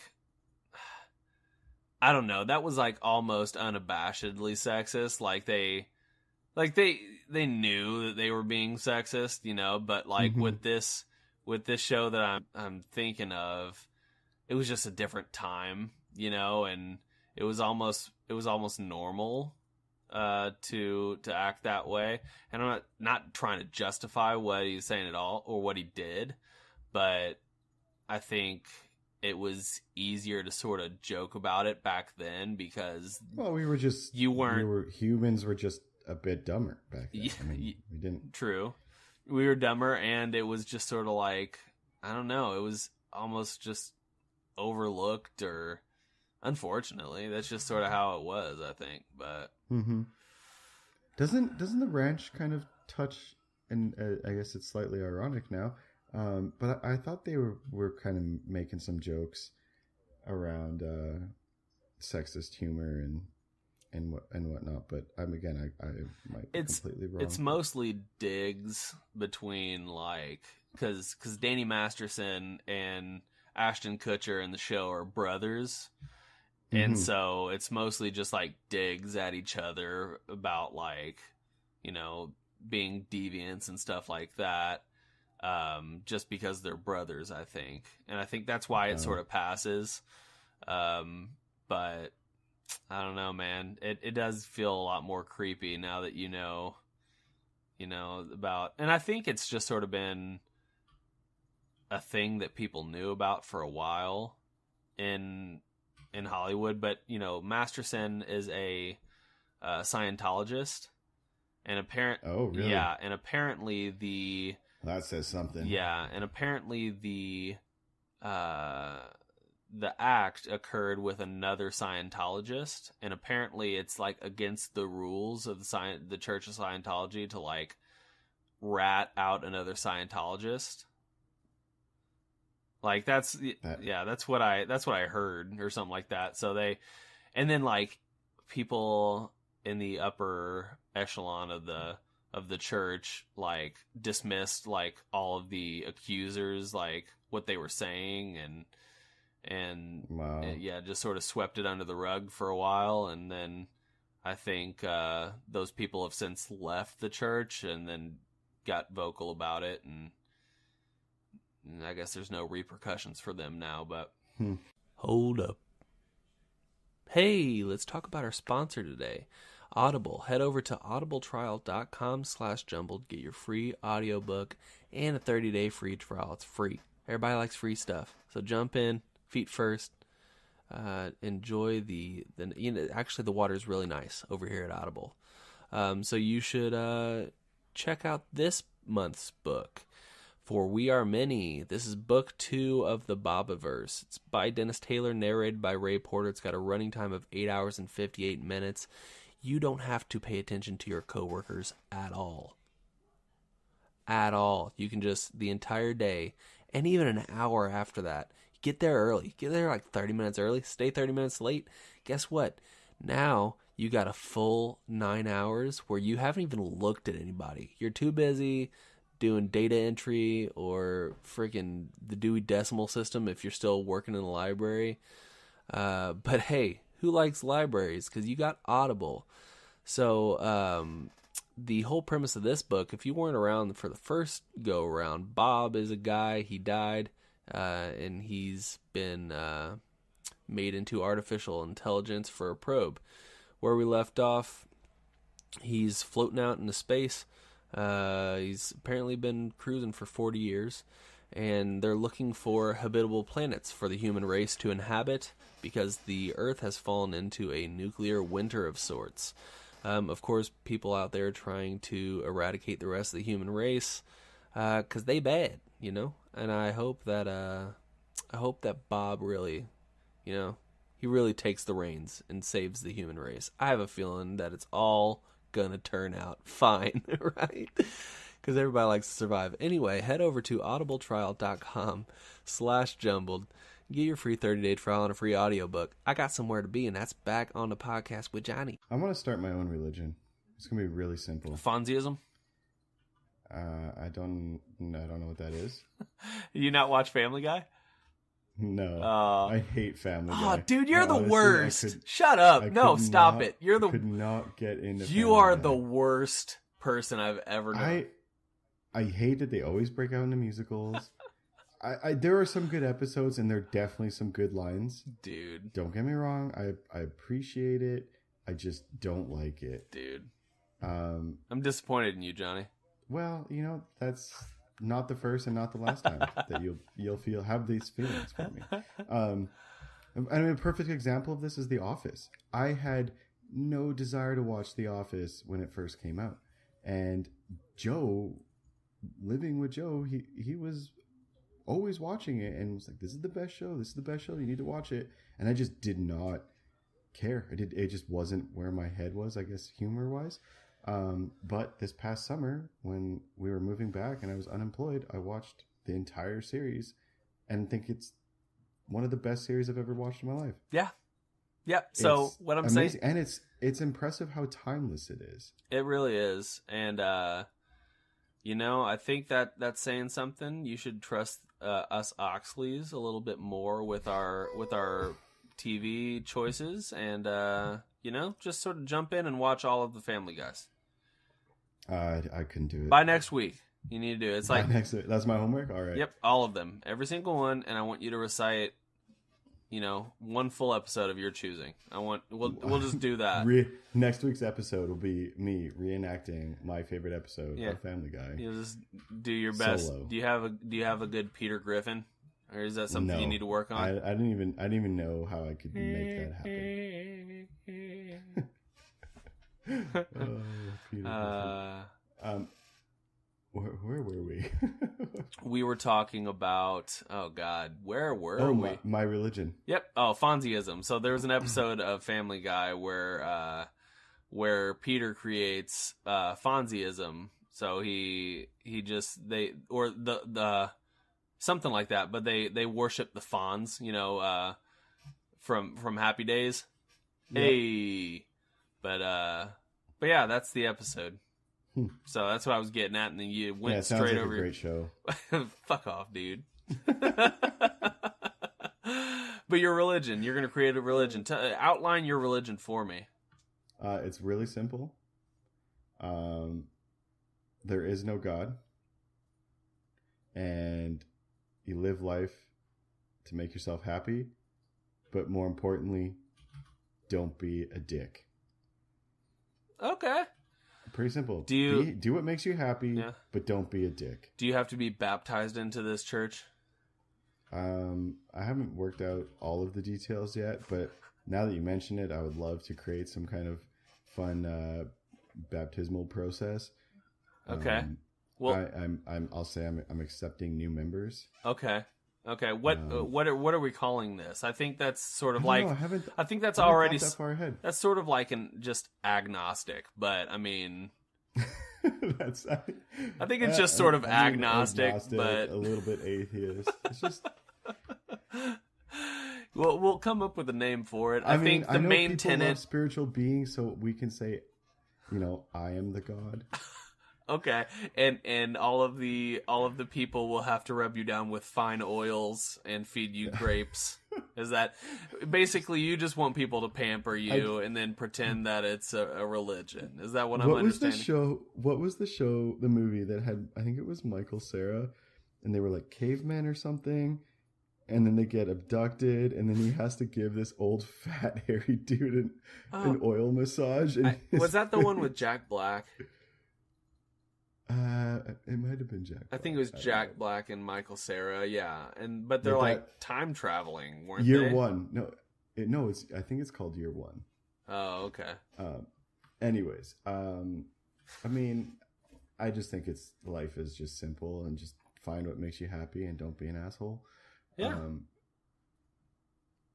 I don't know, that was like almost unabashedly sexist. Like they knew that they were being sexist, you know. But like with this show that I'm thinking of, it was just a different time, you know, and it was almost normal to act that way. And I'm not trying to justify what he's saying at all or what he did, but I think it was easier to sort of joke about it back then because humans were just a bit dumber back then. I mean, we didn't. True, we were dumber, and it was just sort of like, I don't know, it was almost just overlooked, or unfortunately that's just sort of how it was, I think. But doesn't the ranch kind of touch, and I guess it's slightly ironic now, but I thought they were kind of making some jokes around sexist humor and whatnot, but I might be completely wrong. It's mostly digs between, like, because Danny Masterson and Ashton Kutcher in the show are brothers, and so it's mostly just like digs at each other about, like, you know, being deviants and stuff like that, just because they're brothers, I think. And I think that's why it sort of passes. But I don't know, man. It does feel a lot more creepy now that you know about, and I think it's just sort of been a thing that people knew about for a while in Hollywood. But, you know, Masterson is a Scientologist, and oh, really? Yeah, and apparently that says something. Yeah, and apparently the act occurred with another Scientologist, and apparently it's like against the rules of the Church of Scientology to like rat out another Scientologist. Like that's what I heard, or something like that. So and then like people in the upper echelon of the church like dismissed like all of the accusers, like what they were saying, and wow. Just sort of swept it under the rug for a while, and then I think those people have since left the church and then got vocal about it, and I guess there's no repercussions for them now, but Hold up. Hey, let's talk about our sponsor today, Audible. Head over to audibletrial.com/jumbled. Get your free audiobook and a 30-day free trial. It's free. Everybody likes free stuff. So jump in, feet first. Enjoy actually the water is really nice over here at Audible. So you should check out this month's book. For We Are Many. This is book 2 of the Bobaverse. It's by Dennis Taylor, narrated by Ray Porter. It's got a running time of 8 hours and 58 minutes. You don't have to pay attention to your coworkers at all. At all. You can just, the entire day, and even an hour after that, get there early. Get there like 30 minutes early. Stay 30 minutes late. Guess what? Now you got a full 9 hours where you haven't even looked at anybody. You're too busy doing data entry or freaking the Dewey Decimal System if you're still working in the library. But hey, who likes libraries? Because you got Audible. So the whole premise of this book, if you weren't around for the first go around, Bob is a guy, he died, and he's been made into artificial intelligence for a probe. Where we left off, he's floating out into space. He's apparently been cruising for 40 years, and they're looking for habitable planets for the human race to inhabit because the Earth has fallen into a nuclear winter of sorts. Of course, people out there trying to eradicate the rest of the human race because they bad, you know. And I hope that Bob really, you know, he really takes the reins and saves the human race. I have a feeling that it's all gonna turn out fine, right? Because everybody likes to survive. Anyway, head over to audibletrial.com/jumbled. Get your free 30-day trial and a free audiobook. I got somewhere to be, and that's back on the podcast with Johnny. I want to start my own religion. It's gonna be really simple. Fonzieism? I don't know what that is. You not watch Family Guy? No, I hate Family Guy. Oh, dude, you're the worst. Shut up. No, stop it. You're the. Could not get into. You are the worst person I've ever known. I hate that they always break out into musicals. There are some good episodes, and there are definitely some good lines. Dude, don't get me wrong. I appreciate it. I just don't like it, dude. I'm disappointed in you, Johnny. Well, you know, that's not the first and not the last time that you'll have these feelings for me. I mean, a perfect example of this is The Office. I had no desire to watch The Office when it first came out, and Joe, living with Joe, he was always watching it and was like, "This is the best show. This is the best show. You need to watch it." And I just did not care. It just wasn't where my head was, I guess, humor wise. But this past summer, when we were moving back and I was unemployed, I watched the entire series and think it's one of the best series I've ever watched in my life. Yeah. Yeah. So it's what I'm amazing. saying, and it's impressive how timeless it is. It really is. And, you know, I think that's saying something. You should trust us Oxleys a little bit more with our TV choices, and you know, just sort of jump in and watch all of the Family Guys. I couldn't do it. By next week, you need to do it. It's like that's my homework. All right. Yep, all of them, every single one, and I want you to recite, you know, one full episode of your choosing. We'll just do that. Next week's episode will be me reenacting my favorit episode of Family Guy. You'll just do your best. Solo. Do you have a good Peter Griffin, or is that something you need to work on? I didn't even know how I could make that happen. Oh, Peter Griffin. Where were we? We were talking about, oh God, where were we? My religion. Yep. Oh, Fonzieism. So there was an episode of Family Guy where Peter creates Fonzieism. So the something like that, but they worship the Fonz, you know, from Happy Days. Yep. Hey. But yeah, that's the episode. So that's what I was getting at, and then you went straight over. A great show. Fuck off, dude. But your religion, you're going to create a religion. Outline your religion for me. It's really simple. There is no God, and you live life to make yourself happy, but more importantly, don't be a dick. Okay. Pretty simple. Do what makes you happy, but don't be a dick. Do you have to be baptized into this church? I haven't worked out all of the details yet, but now that you mention it, I would love to create some kind of fun baptismal process. Okay. Well, I'll say I'm accepting new members. Okay. What are we calling this? I think that's sort of like I think that's already that far ahead. That's sort of like just agnostic, but I mean, I think it's just sort of agnostic, but a little bit atheist. It's just. Well, we'll come up with a name for it. I think the main tenet, spiritual being, so we can say, you know, I am the God. Okay, and all of the people will have to rub you down with fine oils and feed you grapes. Is that basically you just want people to pamper you and then pretend that it's a religion? Is that what I'm understanding? What was the movie that had, I think it was Michael Cera, and they were like cavemen or something, and then they get abducted, and then he has to give this old fat hairy dude an oil massage. And was that the one with Jack Black? It might have been Jack Black. I think it was Jack Black and Michael Cera, yeah. But they're like time traveling, weren't Year they? One. No, I think it's called Year One. Oh, okay. Anyways, I mean, I just think life is just simple, and just find what makes you happy and don't be an asshole. Yeah.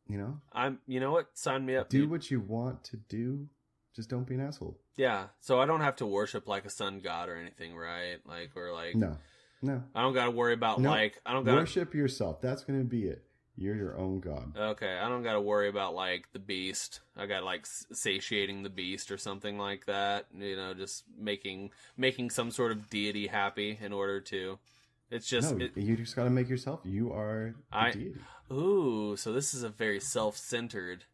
You know what? Sign me up. Do dude. what you want to do. Just don't be an asshole. Yeah. So I don't have to worship like a sun god or anything, right? Like, or like. No. I don't got to worry about I don't got worship yourself. That's going to be it. You're your own god. Okay. I don't got to worry about like the beast. I got like satiating the beast or something like that. Just making some sort of deity happy in order to. It's just you just got to make yourself. You are the deity. Ooh, so this is a very self-centered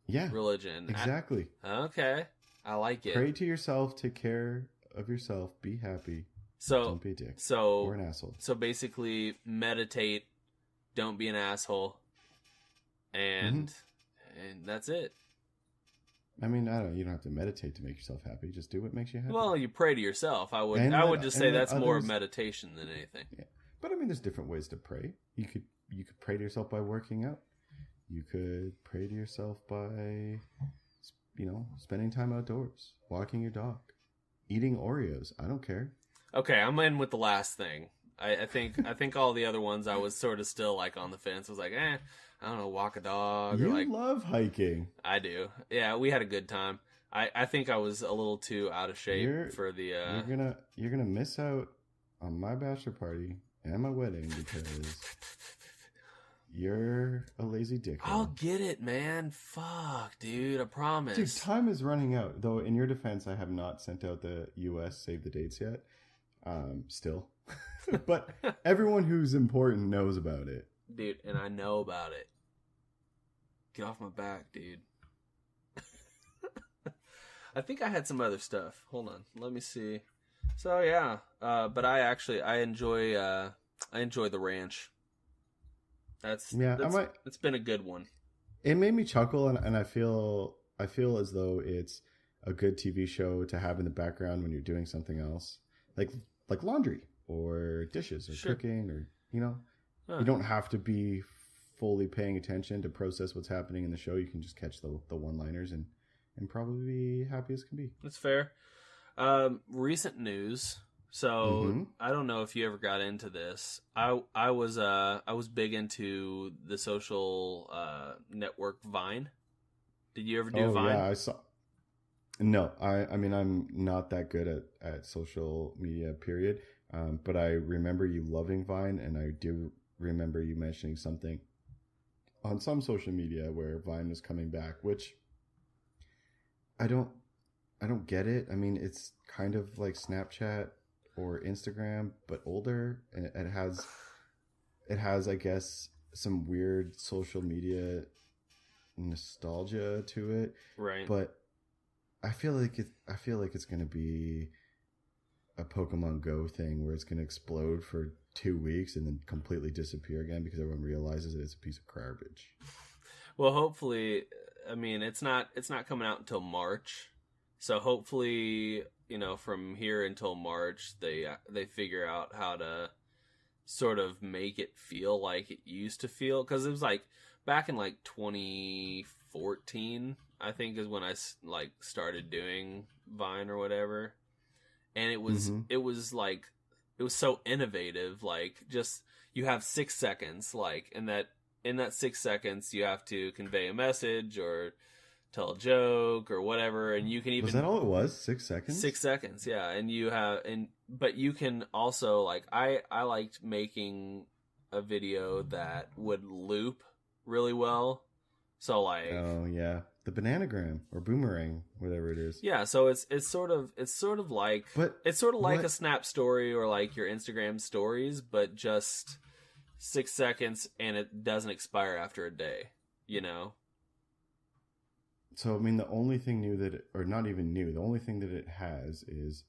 religion. Exactly. Okay. I like it. Pray to yourself, take care of yourself, be happy. So don't be a dick or an asshole. So basically meditate, don't be an asshole, and that's it. I mean, you don't have to meditate to make yourself happy. Just do what makes you happy. Well, you pray to yourself. I would just say that's more of meditation than anything. Yeah. But I mean, there's different ways to pray. You could pray to yourself by working out. You could pray to yourself by, spending time outdoors, walking your dog, eating Oreos. I don't care. Okay, I'm in with the last thing. I think all the other ones I was sort of still like on the fence. I was like, I don't know, walk a dog. You or like, love hiking. I do. Yeah, we had a good time. I think I was a little too out of shape for the. You're gonna miss out on my bachelor party and my wedding because you're a lazy dick. I'll get it, man. Fuck, dude. I promise. Dude, time is running out. Though, in your defense, I have not sent out the U.S. save the dates yet. Still. But everyone who's important knows about it. Dude, and I know about it. Get off my back, dude. I think I had some other stuff. Hold on. Let me see. So, yeah. But I enjoy the ranch. It's been a good one. It made me chuckle, and I feel as though it's a good TV show to have in the background when you're doing something else, like laundry or dishes or cooking, or you don't have to be fully paying attention to process what's happening in the show. You can just catch the one-liners and probably be happy as can be. That's fair. Recent news. So I don't know if you ever got into this. I was big into the social network Vine. Did you ever do Vine? Yeah, I saw. No, I mean, I'm not that good at social media, period. But I remember you loving Vine, and I do remember you mentioning something on some social media where Vine was coming back, which I don't get it. I mean, it's kind of like Snapchat or Instagram, but older, and it has, I guess, some weird social media nostalgia to it. Right. But I feel like it's going to be a Pokemon Go thing where it's going to explode for 2 weeks and then completely disappear again because everyone realizes that it's a piece of garbage. Well, hopefully, I mean, it's not coming out until March. So hopefully, from here until March, they figure out how to sort of make it feel like it used to feel. Because it was like back in like 2014, I think, is when I like started doing Vine or whatever. And it was so innovative. Like, just you have 6 seconds, like, and in that 6 seconds you have to convey a message or tell a joke or whatever, and you can even... Was that all it was? 6 seconds? 6 seconds, yeah. But you can also, like, I liked making a video that would loop really well. So, like... Oh, yeah. The bananagram or boomerang, whatever it is. Yeah, so it's sort of like... But it's sort of like a Snap story or like your Instagram stories, but just 6 seconds, and it doesn't expire after a day, So, I mean, the only thing new or not even new, the only thing that it has is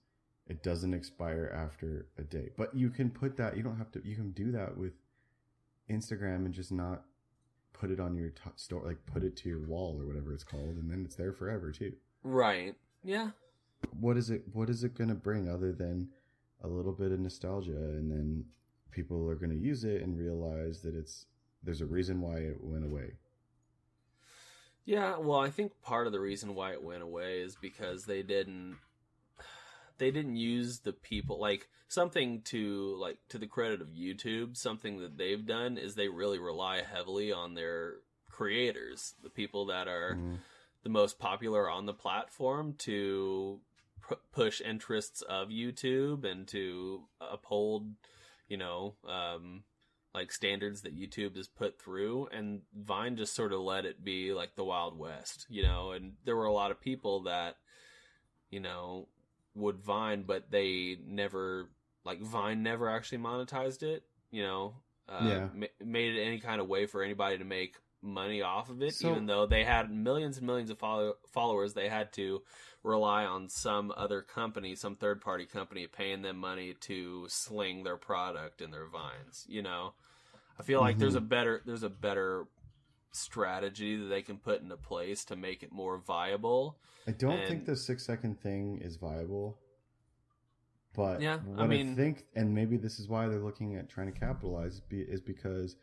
it doesn't expire after a day. But you can put that, you can do that with Instagram and just not put it on your store, like put it to your wall or whatever it's called, and then it's there forever too. Right. Yeah. What is it going to bring other than a little bit of nostalgia, and then people are going to use it and realize that there's a reason why it went away. Yeah, well, I think part of the reason why it went away is because they didn't use the people, like, something to the credit of YouTube, something that they've done is they really rely heavily on their creators, the people that are the most popular on the platform, to push interests of YouTube and to uphold, like standards that YouTube has put through. And Vine just sort of let it be like the Wild West, and there were a lot of people that, would Vine, but they never, like, Vine never actually monetized it, made it any kind of way for anybody to make money off of it. So, even though they had millions and millions of followers, they had to rely on some other company, some third-party company, paying them money to sling their product in their Vines. I feel like there's a better strategy that they can put into place to make it more viable. I don't think the 6-second thing is viable, but yeah, what I think, and maybe this is why they're looking at trying to capitalize, is because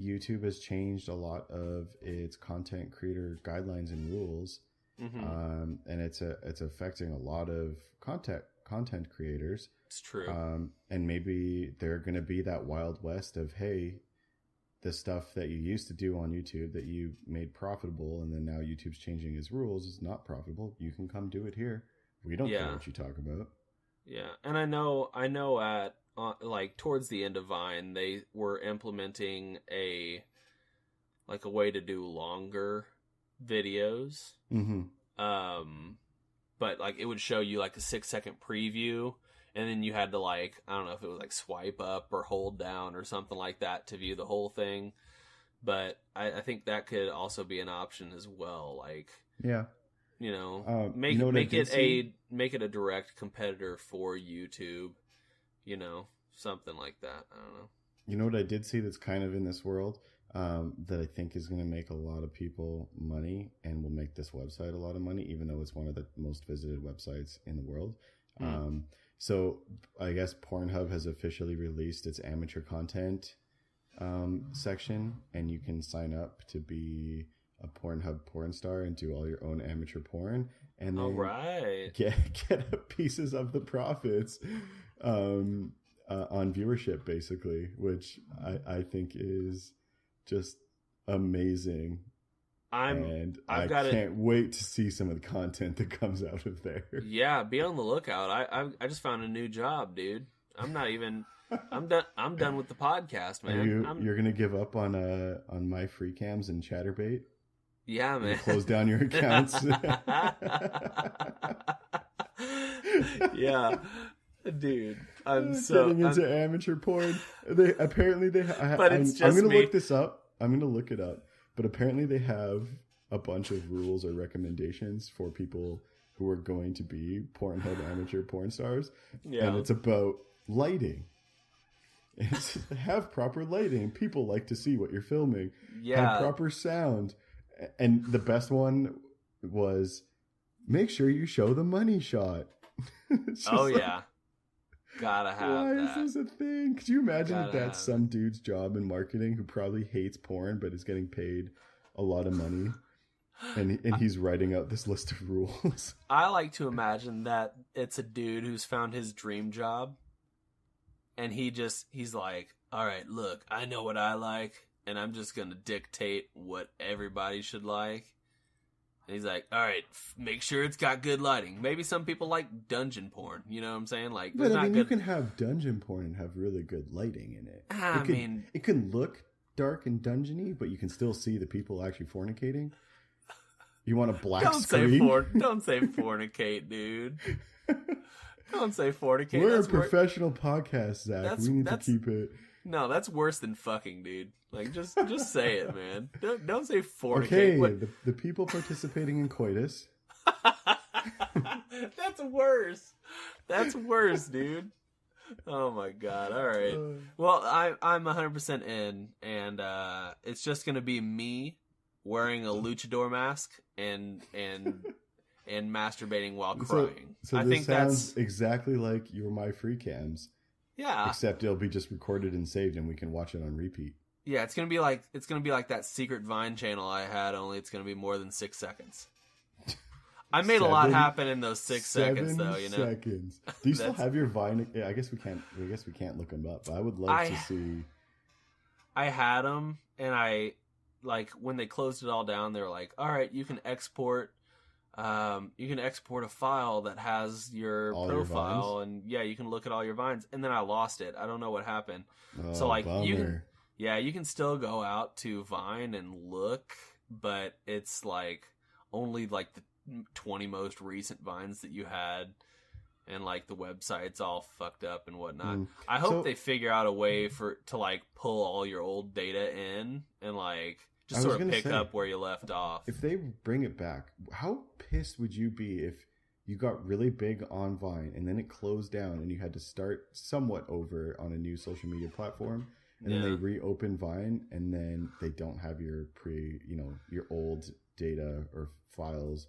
YouTube has changed a lot of its content creator guidelines and rules, and it's affecting a lot of content creators. It's true. And maybe they're going to be that Wild West of, hey, the stuff that you used to do on YouTube that you made profitable, and then now YouTube's changing its rules, is not profitable. You can come do it here. We don't care what you talk about. Yeah, and I know at like towards the end of Vine, they were implementing a way to do longer videos. But like it would show you like a 6-second preview, and then you had to, like, I don't know if it was like swipe up or hold down or something like that to view the whole thing. But I think that could also be an option as well. Like, make it a direct competitor for YouTube. Something like that. I don't know. You know what I did see that's kind of in this world that I think is going to make a lot of people money and will make this website a lot of money, even though it's one of the most visited websites in the world. So I guess Pornhub has officially released its amateur content section, and you can sign up to be a Pornhub porn star and do all your own amateur porn, and then get pieces of the profits on viewership, basically, which I think is just amazing. I can't wait to see some of the content that comes out of there. Yeah, be on the lookout. I just found a new job, dude. I'm done with the podcast, man. You're gonna give up on my free cams and Chatterbait? Yeah, man. Close down your accounts. Yeah, dude. I'm getting into amateur porn. I'm gonna look this up. I'm gonna look it up. But apparently they have a bunch of rules or recommendations for people who are going to be Pornhub amateur porn stars. Yeah. And it's about lighting. Have proper lighting. People like to see what you're filming. Yeah. Have proper sound. And the best one was, make sure you show the money shot. Yeah. Gotta have why that. Why is this a thing? Could you imagine that's some dude's job in marketing who probably hates porn but is getting paid a lot of money, and he's writing out this list of rules? I like to imagine that it's a dude who's found his dream job, and he's like, all right, look, I know what I like, and I'm just gonna dictate what everybody should like. And he's like, all right, make sure it's got good lighting. Maybe some people like dungeon porn. You know what I'm saying? Like, but you can have dungeon porn and have really good lighting in it. It can look dark and dungeony, but you can still see the people actually fornicating. You want a black screen? Don't say fornicate, dude. Don't say fornicate. We're a professional podcast, Zach. We need to keep it. No, that's worse than fucking, dude. Like, just say it, man. Don't say fornicate. Okay, the people participating in coitus. That's worse. That's worse, dude. Oh my god! All right. Well, I'm 100% in, and it's just gonna be me wearing a luchador mask and masturbating while crying. So I this think sounds that's exactly like your My Free Cams, yeah. except it'll be just recorded and saved, and we can watch it on repeat. Yeah, it's gonna be like that secret Vine channel I had. Only it's gonna be more than 6 seconds. I made a lot happen in those 6 seconds, though. You know, seconds. Do you still have your Vine? Yeah, I guess we can't. Look them up. But I would love to see. I had them, and I like when they closed it all down. They were like, "All right, you can export. You can export a file that has your all profile, and yeah, you can look at all your Vines." And then I lost it. I don't know what happened. Oh, so like bummer. you can still go out to Vine and look, but it's like only like the 20 most recent Vines that you had, and like the website's all fucked up and whatnot. I hope they figure out a way to like pull all your old data in and like just sort of pick up where you left off. If they bring it back, how pissed would you be if you got really big on Vine and then it closed down and you had to start somewhat over on a new social media platform, and then they reopen Vine and then they don't have your your old data or files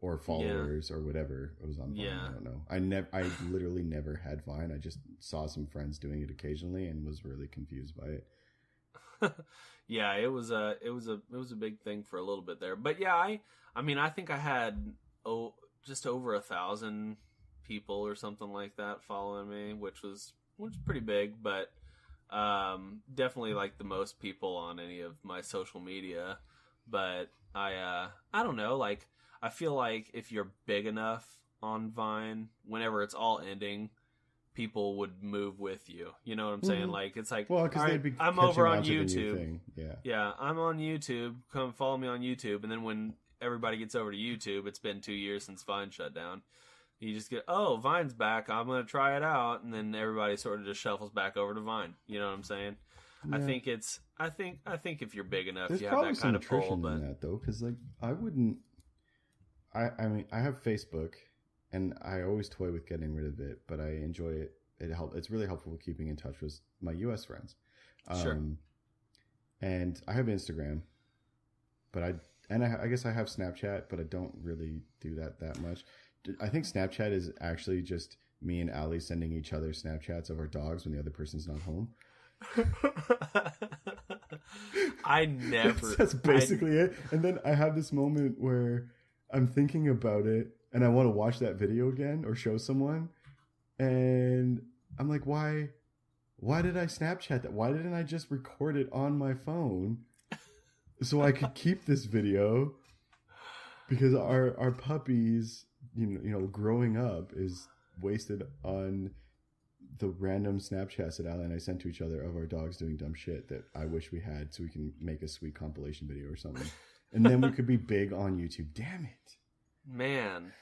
or followers or whatever it was on Vine. I don't know. I literally never had Vine. I just saw some friends doing it occasionally and was really confused by it. Yeah, it was a big thing for a little bit there. But yeah, I mean I think I had just over 1,000 people or something like that following me, which was pretty big, but definitely like the most people on any of my social media. But I don't know, like I feel like if you're big enough on Vine, whenever it's all ending, people would move with you. You know what I'm saying? Like it's like, well, because I'm over on YouTube. Yeah, I'm on YouTube. Come follow me on YouTube. And then when everybody gets over to YouTube, it's been 2 years since Vine shut down. You just get, oh, Vine's back. I'm gonna try it out, and then everybody sort of just shuffles back over to Vine. You know what I'm saying? Yeah. I think if you're big enough, there's you have that kind of pull. But in that though, because like I wouldn't. I mean, I have Facebook, and I always toy with getting rid of it, but I enjoy it. It's really helpful with keeping in touch with my U.S. friends. Sure. And I have Instagram, but I guess I have Snapchat, but I don't really do that much. I think Snapchat is actually just me and Allie sending each other Snapchats of our dogs when the other person's not home. That's basically it. And then I have this moment where I'm thinking about it and I want to watch that video again or show someone, and I'm like, why did I Snapchat that? Why didn't I just record it on my phone so I could keep this video? Because our puppies, growing up is wasted on the random Snapchats that Allie and I sent to each other of our dogs doing dumb shit that I wish we had, so we can make a sweet compilation video or something. And then we could be big on YouTube. Damn it. Man.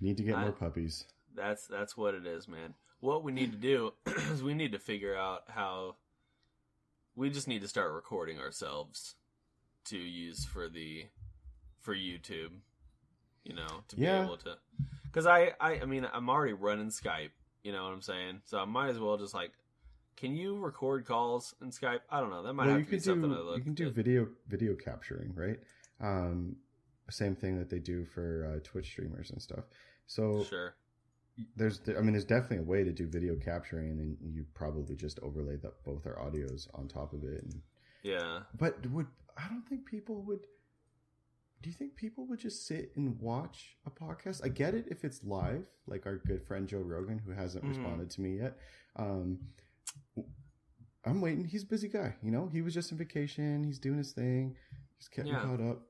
Need to get more puppies. That's what it is, man. What we need to do is we need to figure out how we just need to start recording ourselves to use for YouTube, to be able to, because I mean, I'm already running Skype, you know what I'm saying? So I might as well just like, can you record calls in Skype? I don't know. That might have to be something I look. You can do video capturing, right? Same thing that they do for Twitch streamers and stuff. So sure. There's definitely a way to do video capturing, and then you probably just overlay both our audios on top of it. And, yeah. But I don't think people would. Do you think people would just sit and watch a podcast? I get it if it's live, like our good friend Joe Rogan, who hasn't responded to me yet. I'm waiting. He's a busy guy, He was just on vacation. He's doing his thing. He's getting caught up.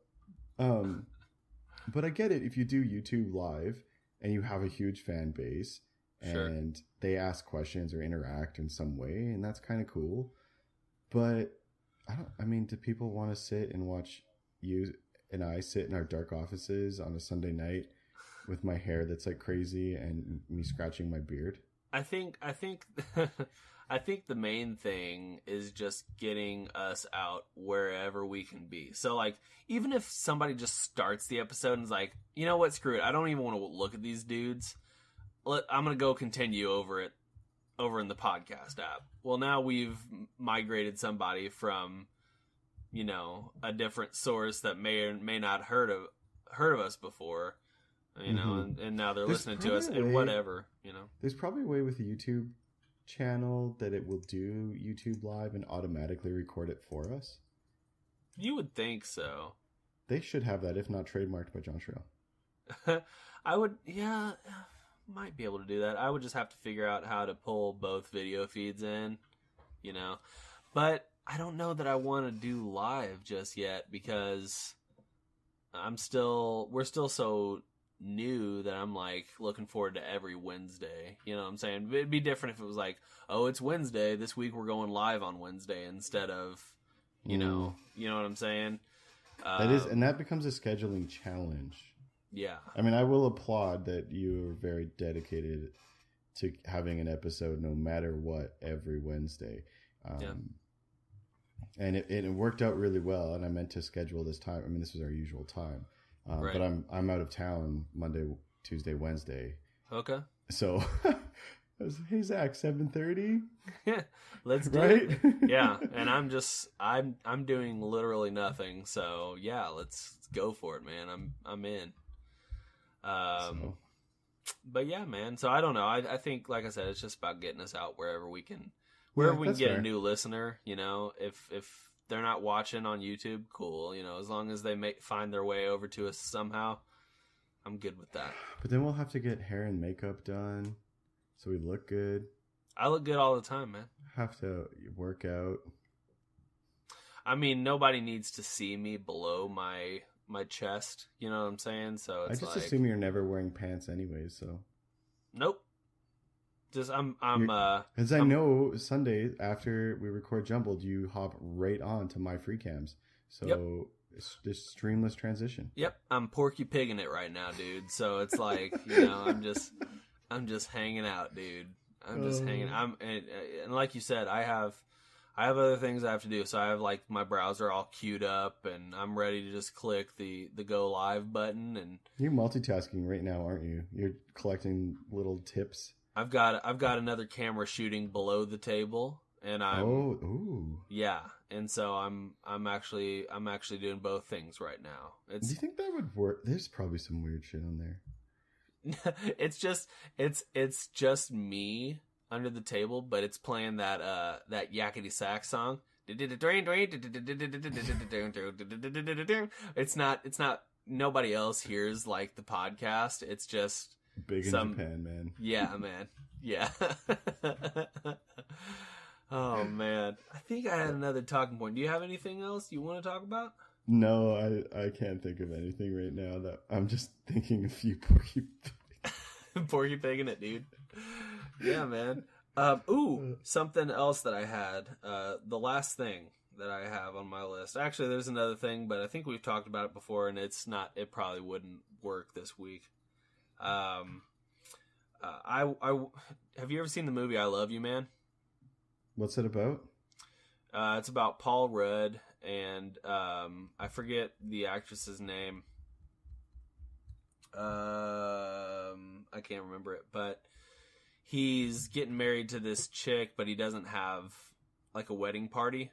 But I get it if you do YouTube live and you have a huge fan base and they ask questions or interact in some way, and that's kind of cool. But do people want to sit and watch you and I sit in our dark offices on a Sunday night with my hair that's like crazy and me scratching my beard? I think I think the main thing is just getting us out wherever we can be. So like, even if somebody just starts the episode and is like, you know what, screw it, I don't even want to look at these dudes. I'm gonna go continue over in the podcast app. Well, now we've migrated somebody from, a different source that may or may not heard of us before, and now they're listening to us and whatever, There's probably a way with the YouTube channel that it will do YouTube Live and automatically record it for us. You would think so. They should have that, if not trademarked by John Shrell. I would, might be able to do that. I would just have to figure out how to pull both video feeds in, But I don't know that I want to do live just yet because we're still so new that I'm like looking forward to every Wednesday. You know what I'm saying? It'd be different if it was like, oh, it's Wednesday. This week we're going live on Wednesday instead of, you know what I'm saying? And that becomes a scheduling challenge. Yeah. I mean, I will applaud that you are very dedicated to having an episode no matter what every Wednesday. And it worked out really well. And I meant to schedule this time. I mean, this was our usual time. Right. But I'm out of town Monday, Tuesday, Wednesday. Okay. So I was, hey, Zach, 7:30? Let's do it. Yeah. And I'm doing literally nothing. So yeah, let's go for it, man. I'm in. But yeah, man. So I don't know. I think, like I said, it's just about getting us out wherever we can get fair. A new listener. If they're not watching on YouTube, cool. As long as they find their way over to us somehow, I'm good with that. But then we'll have to get hair and makeup done so we look good. I look good all the time, man. Have to work out. I mean, nobody needs to see me below my chest, you know what I'm saying? So it's I just assume you're never wearing pants anyways, so. Nope. Just I know Sunday after we record Jumbled, you hop right on to my free cams. So yep. It's this streamless transition. Yep, I'm Porky Piggin it right now, dude. So it's like, I'm just hanging out, dude. I'm just hanging. And like you said, I have other things I have to do. So I have like my browser all queued up and I'm ready to just click the go live button. And you're multitasking right now, aren't you? You're collecting little tips. I've got another camera shooting below the table and yeah. And so I'm actually doing both things right now. Do you think that would work? There's probably some weird shit on there. It's just me under the table, but it's playing that yakety sax song. It's not nobody else hears like the podcast. It's just big in Japan, man. Yeah, man. Yeah. Oh man. I think I had another talking point. Do you have anything else you want to talk about? No, I can't think of anything right now. That I'm just thinking a few Porky Porky Piggin it, dude. Yeah, man. Something else that I had. The last thing that I have on my list. Actually, there's another thing, but I think we've talked about it before, and it probably wouldn't work this week. I have you ever seen the movie I Love You, Man? What's it about? It's about Paul Rudd and I forget the actress's name. I can't remember it, but he's getting married to this chick, but he doesn't have like a wedding party.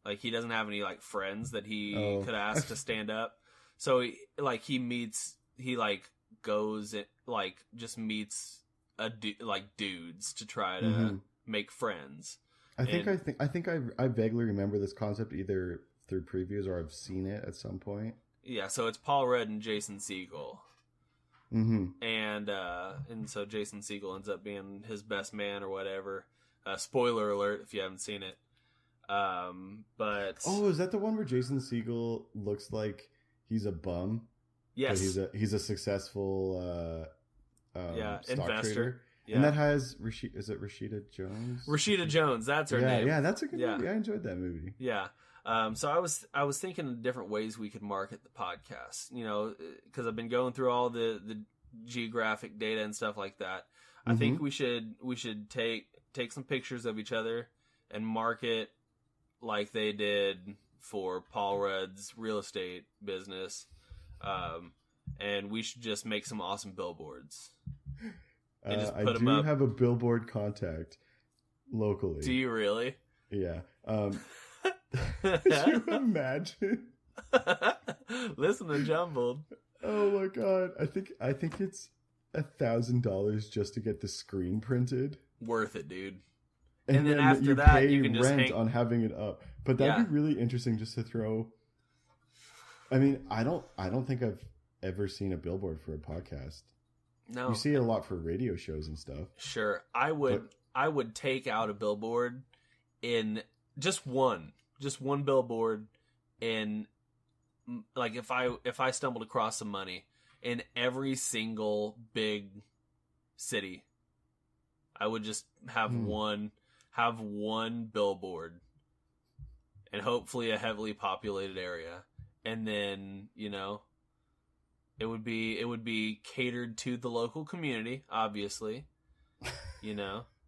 Like he doesn't have any like friends that he could ask to stand up. So he meets dudes to try to make friends. I think I vaguely remember this concept either through previews or I've seen it at some point. Yeah, so it's Paul Rudd and Jason Segel. Mm-hmm. And so Jason Segel ends up being his best man or whatever. Spoiler alert if you haven't seen it. But is that the one where Jason Segel looks like he's a bum? Yes, he's a successful stock investor. Trader. Yeah. And that has Rashida Jones? Rashida Jones, that's her name. Yeah, that's a good movie. I enjoyed that movie. Yeah. So I was thinking of different ways we could market the podcast, because I've been going through all the geographic data and stuff like that. I think we should take some pictures of each other and market like they did for Paul Rudd's real estate business. And we should just make some awesome billboards. And just I put 'em do up. have a billboard contact locally. Do you really? Yeah. Could you imagine? Listen to Jumbled. Oh my god! I think it's $1,000 just to get the screen printed. Worth it, dude. And then after that, pay you can just rent hang on having it up. But that'd be really interesting just to throw. I mean, I don't think I've ever seen a billboard for a podcast. No, you see it a lot for radio shows and stuff. Sure, I would take out a billboard in just one billboard in, like, if I stumbled across some money in every single big city, I would just have one billboard, and hopefully a heavily populated area, and then it would be catered to the local community, obviously,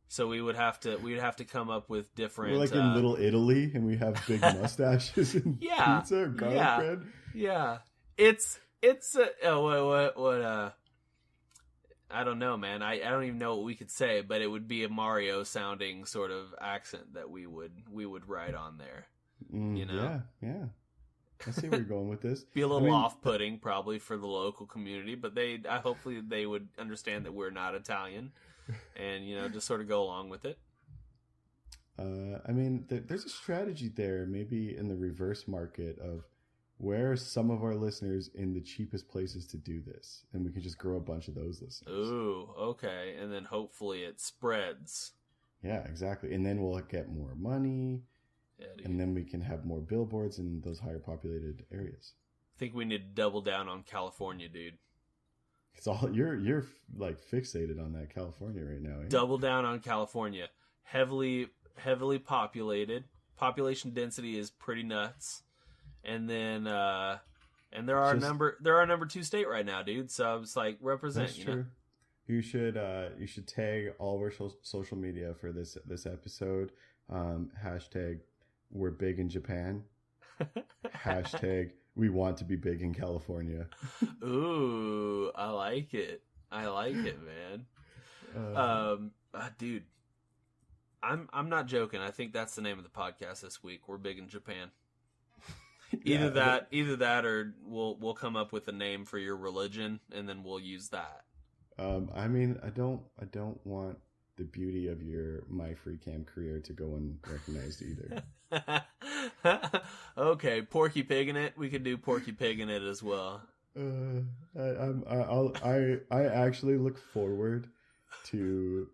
So we'd have to come up with different. We're like in Little Italy, and we have big mustaches and pizza or garlic bread. Yeah, it's what I don't know, man. I don't even know what we could say, but it would be a Mario sounding sort of accent that we would write on there. Yeah. I see where you're going with this. Be a little off-putting probably for the local community, but hopefully they would understand that we're not Italian, and just sort of go along with it. There's a strategy there, maybe in the reverse market of where are some of our listeners in the cheapest places to do this, and we can just grow a bunch of those listeners. Ooh, okay, and then hopefully it spreads. Yeah, exactly, and then we'll get more money. Yeah, and then we can have more billboards in those higher populated areas. I think we need to double down on California, dude. It's all you're like fixated on that California right now. Eh? Double down on California. Heavily populated. Population density is pretty nuts. And then and they're our number 2 state right now, dude. So it's like represent. That's true. You should tag all of our social media for this episode. Hashtag we're big in Japan. Hashtag we want to be big in California. Ooh, I like it, man. Dude, I'm not joking. I think that's the name of the podcast this week. We're big in Japan. Either that, or we'll come up with a name for your religion, and then we'll use that. I don't want the beauty of your My Free Cam career to go unrecognized either. Okay, Porky Piggin it. We could do Porky Piggin it as well. I actually look forward to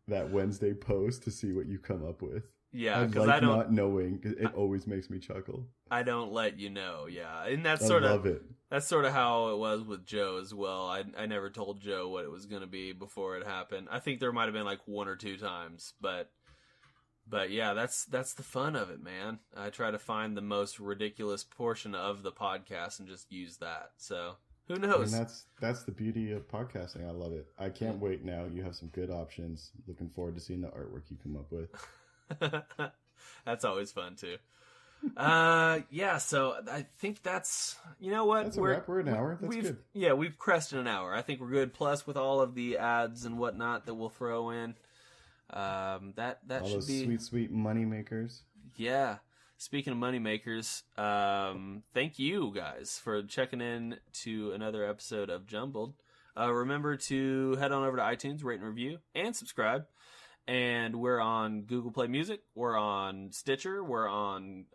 that Wednesday post to see what you come up with. Yeah, because I don't not knowing. It always makes me chuckle. I don't let you know. Yeah, and I love it. That's sort of how it was with Joe as well. I never told Joe what it was going to be before it happened. I think there might have been like 1 or 2 times, but yeah, that's the fun of it, man. I try to find the most ridiculous portion of the podcast and just use that. So who knows? And that's the beauty of podcasting. I love it. I can't wait now. You have some good options. Looking forward to seeing the artwork you come up with. That's always fun too. Yeah, so I think that's, you know what, that's a wrap. We're an hour. That's good. Yeah, we've crested an hour. I think we're good. Plus with all of the ads and whatnot that we'll throw in, that all should those be sweet money makers. Yeah. Speaking of money makers, thank you guys for checking in to another episode of Jumbled. Remember to head on over to iTunes, rate and review, and subscribe. And we're on Google Play Music, we're on Stitcher, we're on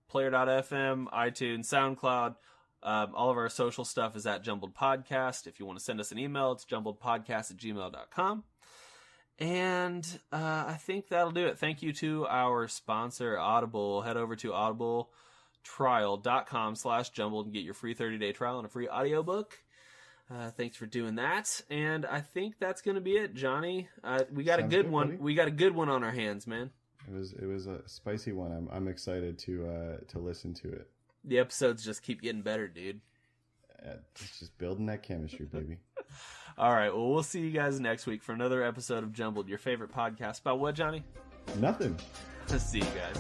Player.fm, iTunes, SoundCloud. All of our social stuff is at Jumbled Podcast. If you want to send us an email, it's jumbledpodcast@gmail.com. And I think that'll do it. Thank you to our sponsor, Audible. Head over to audibletrial.com/jumbled and get your free 30-day trial and a free audiobook. Thanks for doing that, and I think that's going to be it, Johnny. We got a good one. Buddy. We got a good one on our hands, man. It was a spicy one. I'm excited to listen to it. The episodes just keep getting better, dude. It's just building that chemistry, baby. All right. Well, we'll see you guys next week for another episode of Jumbled, your favorite podcast about what, Johnny? Nothing. See you guys.